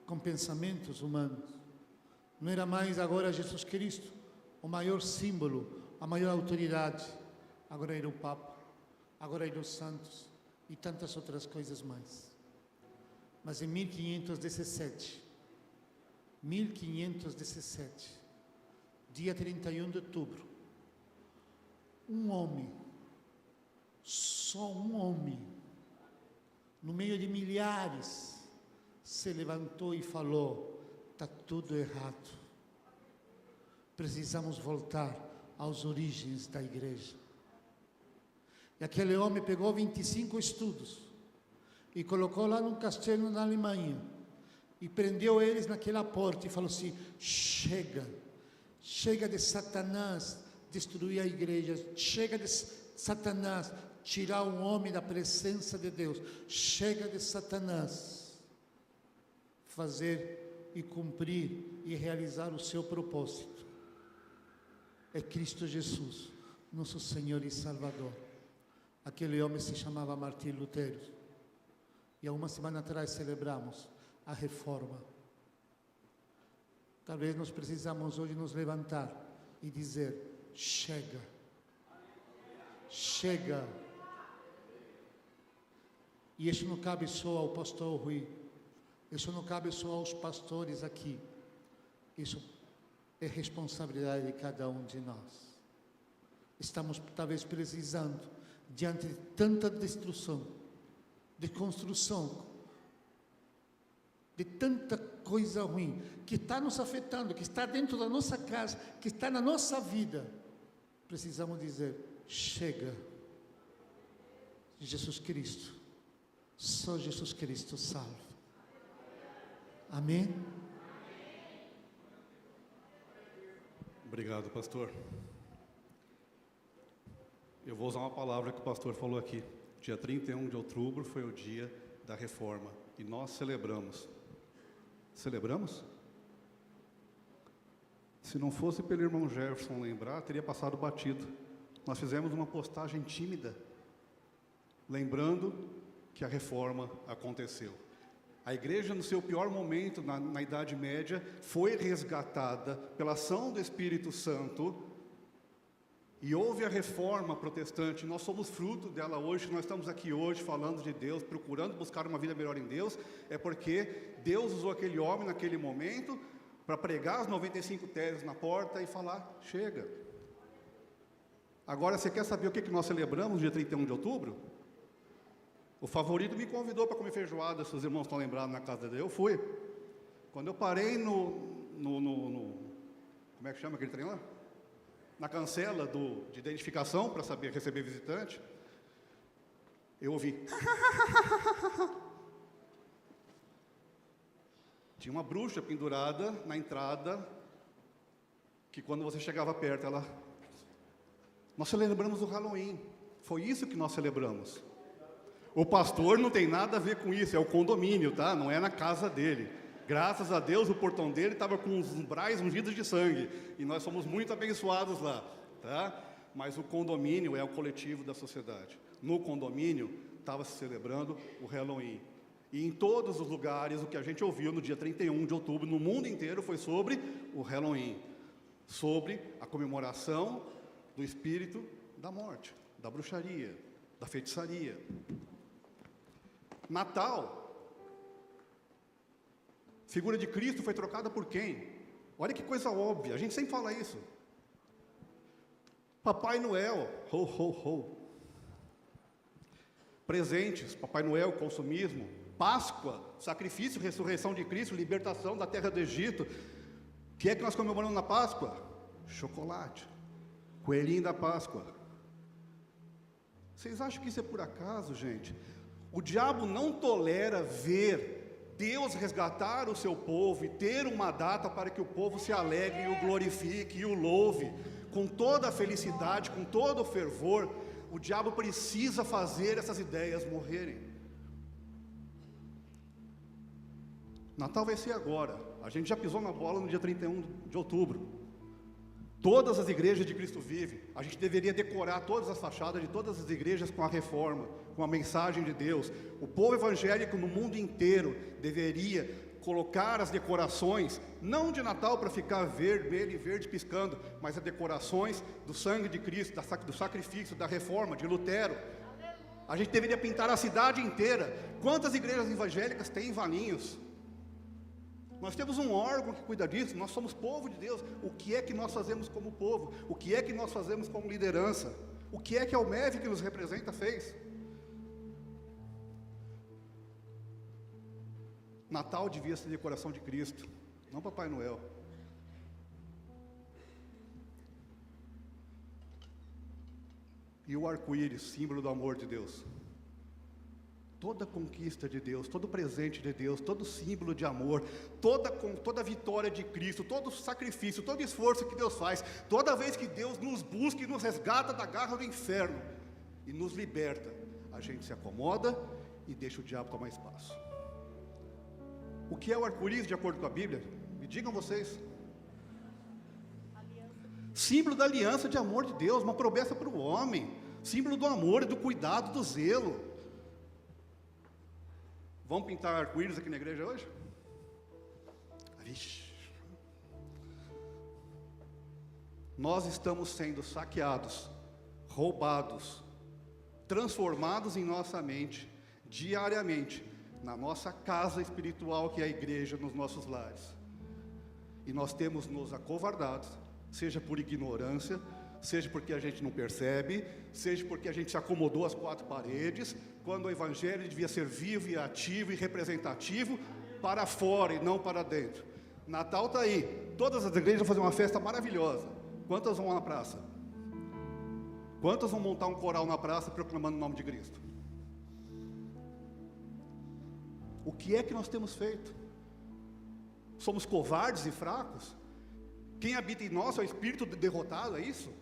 C: com pensamentos humanos. Não era mais agora Jesus Cristo, o maior símbolo, a maior autoridade. Agora era o Papa, agora eram os santos e tantas outras coisas mais. Mas em 1517, dia 31 de outubro, um homem, só um homem, no meio de milhares, se levantou e falou: está tudo errado. Precisamos voltar às origens da igreja. E aquele homem pegou 25 estudos e colocou lá num castelo na Alemanha e prendeu eles naquela porta e falou assim: chega de Satanás destruir a igreja, chega de Satanás tirar o homem da presença de Deus, chega de Satanás fazer e cumprir e realizar o seu propósito. É Cristo Jesus, nosso Senhor e Salvador. Aquele homem se chamava Martim Lutero. E há uma semana atrás celebramos a reforma. Talvez nós precisamos hoje nos levantar e dizer: chega. Chega. E isso não cabe só ao pastor Rui. Isso não cabe só aos pastores aqui. Isso é responsabilidade de cada um de nós. Estamos talvez precisando, diante de tanta destruição, de construção, de tanta coisa ruim, que está nos afetando, que está dentro da nossa casa, que está na nossa vida, precisamos dizer: chega. Jesus Cristo, só Jesus Cristo salva. Amém?
B: Obrigado, pastor. Eu vou usar uma palavra que o pastor falou aqui. Dia 31 de outubro foi o dia da reforma. E nós celebramos. Celebramos? Se não fosse pelo irmão Jefferson lembrar, teria passado batido. Nós fizemos uma postagem tímida, lembrando que a reforma aconteceu. A igreja, no seu pior momento, na Idade Média, foi resgatada pela ação do Espírito Santo, e houve a reforma protestante. Nós somos fruto dela hoje. Nós estamos aqui hoje falando de Deus, procurando buscar uma vida melhor em Deus. É porque Deus usou aquele homem naquele momento para pregar as 95 teses na porta e falar: chega. Agora, você quer saber o que nós celebramos no dia 31 de outubro? O favorito me convidou para comer feijoada, se os irmãos estão lembrados, na casa dele. Eu fui. Quando eu parei como é que chama aquele trem lá? Na cancela de identificação para saber receber visitante, eu ouvi. Tinha uma bruxa pendurada na entrada, que quando você chegava perto, ela... Nós celebramos o Halloween. Foi isso que nós celebramos. O pastor não tem nada a ver com isso, é o condomínio, tá? Não é na casa dele. Graças a Deus, o portão dele estava com os umbrais ungidos de sangue. E nós somos muito abençoados lá, tá? Mas o condomínio é o coletivo da sociedade. No condomínio, estava se celebrando o Halloween. E em todos os lugares, o que a gente ouviu no dia 31 de outubro, no mundo inteiro, foi sobre o Halloween. Sobre a comemoração do espírito da morte, da bruxaria, da feitiçaria. Natal Figura de Cristo foi trocada por quem? Olha que coisa óbvia, a gente sempre fala isso. Papai Noel, ho, ho, ho. Presentes, Papai Noel, consumismo. Páscoa, sacrifício, ressurreição de Cristo, libertação da terra do Egito. O que é que nós comemoramos na Páscoa? Chocolate, coelhinho da Páscoa. Vocês acham que isso é por acaso, gente? O diabo não tolera ver Deus resgatar o seu povo e ter uma data para que o povo se alegre e o glorifique e o louve com toda a felicidade, com todo o fervor. O diabo precisa fazer essas ideias morrerem. Natal vai ser agora. A gente já pisou na bola no dia 31 de outubro. Todas as igrejas de Cristo Vive, a gente deveria decorar todas as fachadas de todas as igrejas com a reforma, com a mensagem de Deus. O povo evangélico no mundo inteiro deveria colocar as decorações, não de Natal para ficar vermelho e verde piscando, mas as decorações do sangue de Cristo, do sacrifício, da reforma, de Lutero. A gente deveria pintar a cidade inteira. Quantas igrejas evangélicas têm valinhos? Nós temos um órgão que cuida disso, nós somos povo de Deus. O que é que nós fazemos como povo? O que é que nós fazemos como liderança? O que é que a UMEV, que nos representa, fez? Natal devia ser decoração de Cristo, não Papai Noel. E o arco-íris, símbolo do amor de Deus. Toda conquista de Deus, todo presente de Deus, todo símbolo de amor, toda vitória de Cristo, todo sacrifício, todo esforço que Deus faz, toda vez que Deus nos busca e nos resgata da garra do inferno e nos liberta, a gente se acomoda e deixa o diabo tomar espaço. O que é o arco-íris de acordo com a Bíblia? Me digam vocês. Símbolo da aliança de amor de Deus, uma promessa para o homem, símbolo do amor e do cuidado, do zelo. Vamos pintar arco-íris aqui na igreja hoje? Vixe. Nós estamos sendo saqueados, roubados, transformados em nossa mente, diariamente, na nossa casa espiritual, que é a igreja, nos nossos lares. E nós temos nos acovardado, seja por ignorância, seja porque a gente não percebe, seja porque a gente se acomodou às quatro paredes, quando o evangelho devia ser vivo e ativo e representativo para fora e não para dentro. Natal está aí, todas as igrejas vão fazer uma festa maravilhosa. Quantas vão na praça? Quantas vão montar um coral na praça proclamando o nome de Cristo? O que é que nós temos feito? Somos covardes e fracos? Quem habita em nós é o espírito derrotado, é isso?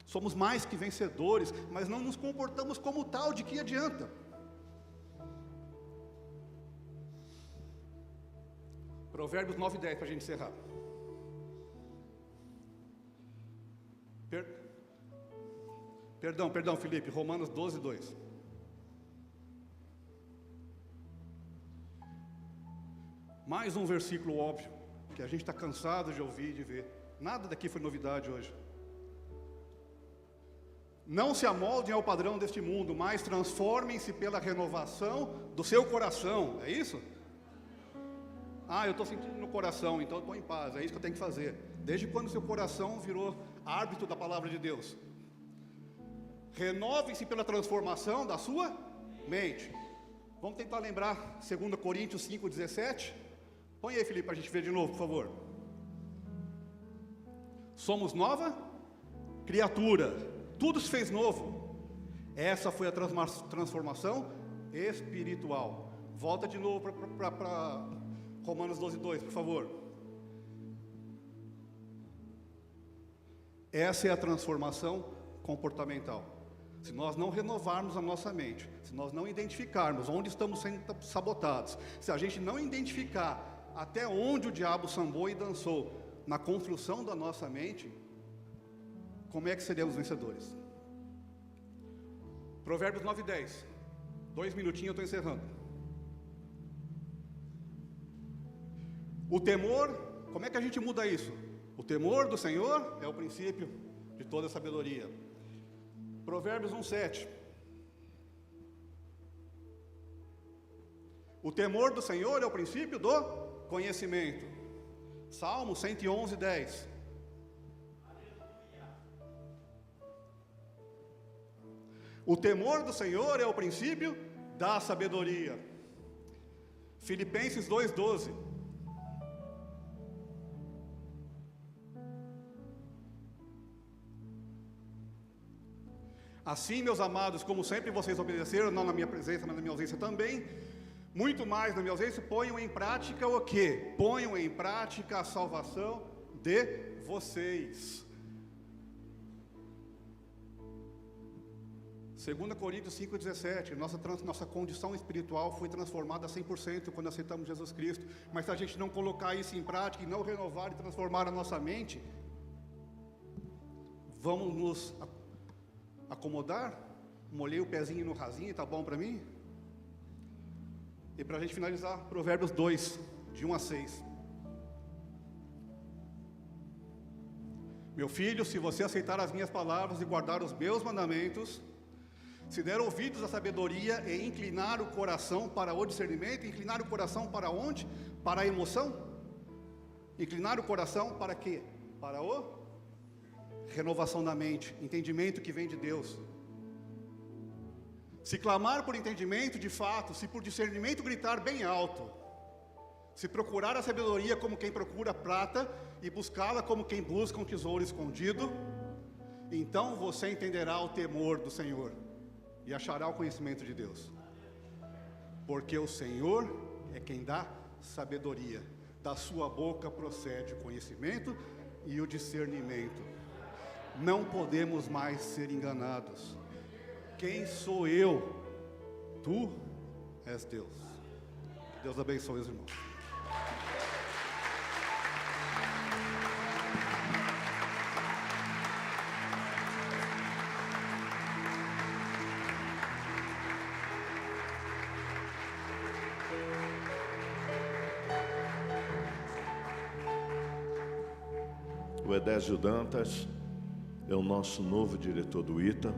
B: Somos mais que vencedores, mas não nos comportamos como tal, de que adianta? Provérbios 9 e 10, para a gente encerrar. Perdão, Felipe, Romanos 12, 2. Mais um versículo óbvio, que a gente está cansado de ouvir e de ver. Nada daqui foi novidade hoje. Não se amoldem ao padrão deste mundo, mas transformem-se pela renovação do seu coração. É isso? Eu estou sentindo no coração, então eu estou em paz. É isso que eu tenho que fazer. Desde quando seu coração virou árbitro da palavra de Deus? Renovem-se pela transformação da sua mente. Vamos tentar lembrar 2 Coríntios 5,17? Põe aí, Felipe, para a gente ver de novo, por favor. Somos nova criatura. Tudo se fez novo. Essa foi a transformação espiritual. Volta de novo para Romanos 12, 2, por favor. Essa é a transformação comportamental. Se nós não renovarmos a nossa mente, se nós não identificarmos onde estamos sendo sabotados, se a gente não identificar até onde o diabo sambou e dançou na construção da nossa mente, como é que seremos vencedores? Provérbios 9 e 10. 2 minutinhos, eu estou encerrando. O temor, como é que a gente muda isso? O temor do Senhor é o princípio de toda sabedoria. Provérbios 1, 7. O temor do Senhor é o princípio do conhecimento. Salmo 111, 10. O temor do Senhor é o princípio da sabedoria. Filipenses 2:12. Assim, meus amados, como sempre vocês obedeceram, não na minha presença, mas na minha ausência também, muito mais na minha ausência, ponham em prática o quê? Ponham em prática a salvação de vocês. 2 Coríntios 5,17, nossa condição espiritual foi transformada 100% quando aceitamos Jesus Cristo. Mas se a gente não colocar isso em prática e não renovar e transformar a nossa mente, vamos nos acomodar? Molhei o pezinho no rasinho, está bom para mim? E para a gente finalizar, Provérbios 2, de 1 a 6. Meu filho, se você aceitar as minhas palavras e guardar os meus mandamentos, se der ouvidos à sabedoria e inclinar o coração para o discernimento, inclinar o coração para onde? Para a emoção? Inclinar o coração para quê? Para a renovação da mente, entendimento que vem de Deus. Se clamar por entendimento de fato, se por discernimento gritar bem alto, se procurar a sabedoria como quem procura prata e buscá-la como quem busca um tesouro escondido, então você entenderá o temor do Senhor e achará o conhecimento de Deus, porque o Senhor é quem dá sabedoria, da sua boca procede o conhecimento e o discernimento. Não podemos mais ser enganados. Quem sou eu? Tu és Deus. Deus abençoe os irmãos.
A: O Edésio Dantas é o nosso novo diretor do ITA,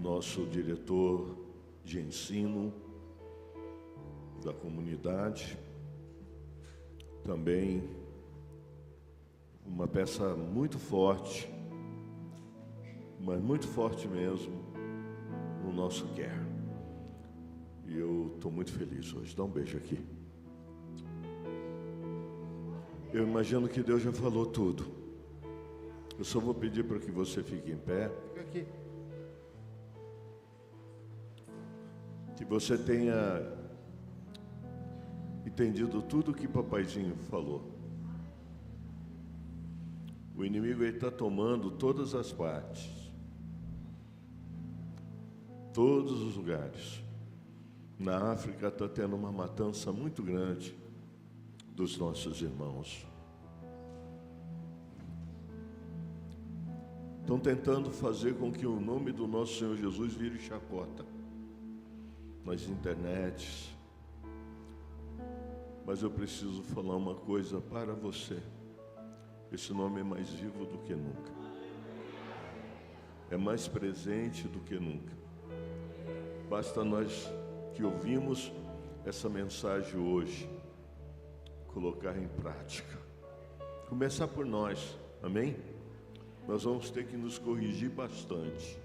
A: nosso diretor de ensino da comunidade, também uma peça muito forte, mas muito forte mesmo, no nosso care. E eu estou muito feliz hoje. Dá um beijo aqui. Eu imagino que Deus já falou tudo. Eu só vou pedir para que você fique em pé.
C: Fica aqui.
A: Que você tenha entendido tudo que papaizinho falou. O inimigo está tomando todas as partes, todos os lugares. Na África está tendo uma matança muito grande dos nossos irmãos. Estão tentando fazer com que o nome do nosso Senhor Jesus vire chacota nas internets. Mas eu preciso falar uma coisa para você. Esse nome é mais vivo do que nunca. É mais presente do que nunca. Basta nós que ouvimos essa mensagem hoje colocar em prática. Começar por nós, amém? Nós vamos ter que nos corrigir bastante.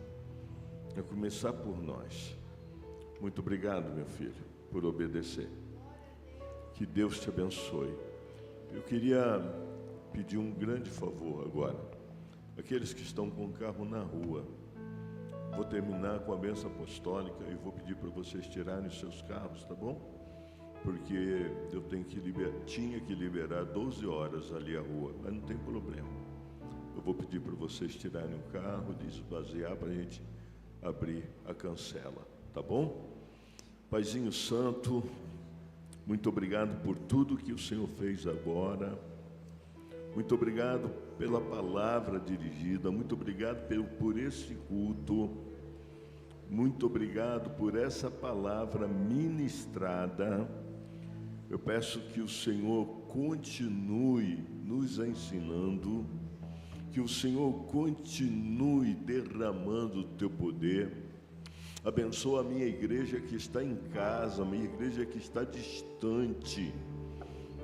A: É começar por nós. Muito obrigado, meu filho, por obedecer. Que Deus te abençoe. Eu queria pedir um grande favor agora. Aqueles que estão com o carro na rua, vou terminar com a bênção apostólica e vou pedir para vocês tirarem os seus carros, tá bom? Porque eu tinha que liberar 12 horas ali a rua, mas não tem problema. Eu vou pedir para vocês tirarem o carro, desvaziar para a gente abrir a cancela, tá bom? Paizinho Santo, muito obrigado por tudo que o Senhor fez agora. Muito obrigado pela palavra dirigida. Muito obrigado por esse culto. Muito obrigado por essa palavra ministrada. Eu peço que o Senhor continue nos ensinando, que o Senhor continue derramando o teu poder, Abençoa a minha igreja que está em casa, a minha igreja que está distante.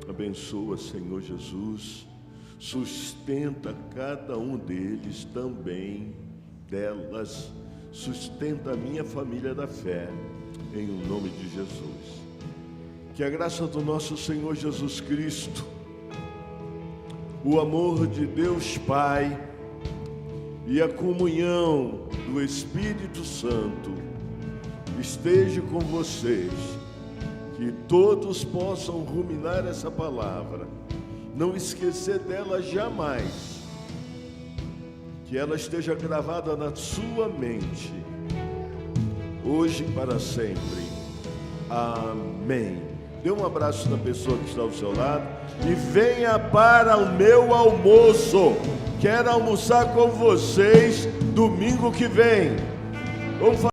A: Abençoa, Senhor Jesus. Sustenta cada um deles também, delas. Sustenta a minha família da fé, em o nome de Jesus. Que a graça do nosso Senhor Jesus Cristo, o amor de Deus Pai e a comunhão do Espírito Santo esteja com vocês, que todos possam ruminar essa palavra, não esquecer dela jamais, que ela esteja gravada na sua mente, hoje e para sempre. Amém. Dê um abraço na pessoa que está ao seu lado e venha para o meu almoço. Quero almoçar com vocês domingo que vem. Vamos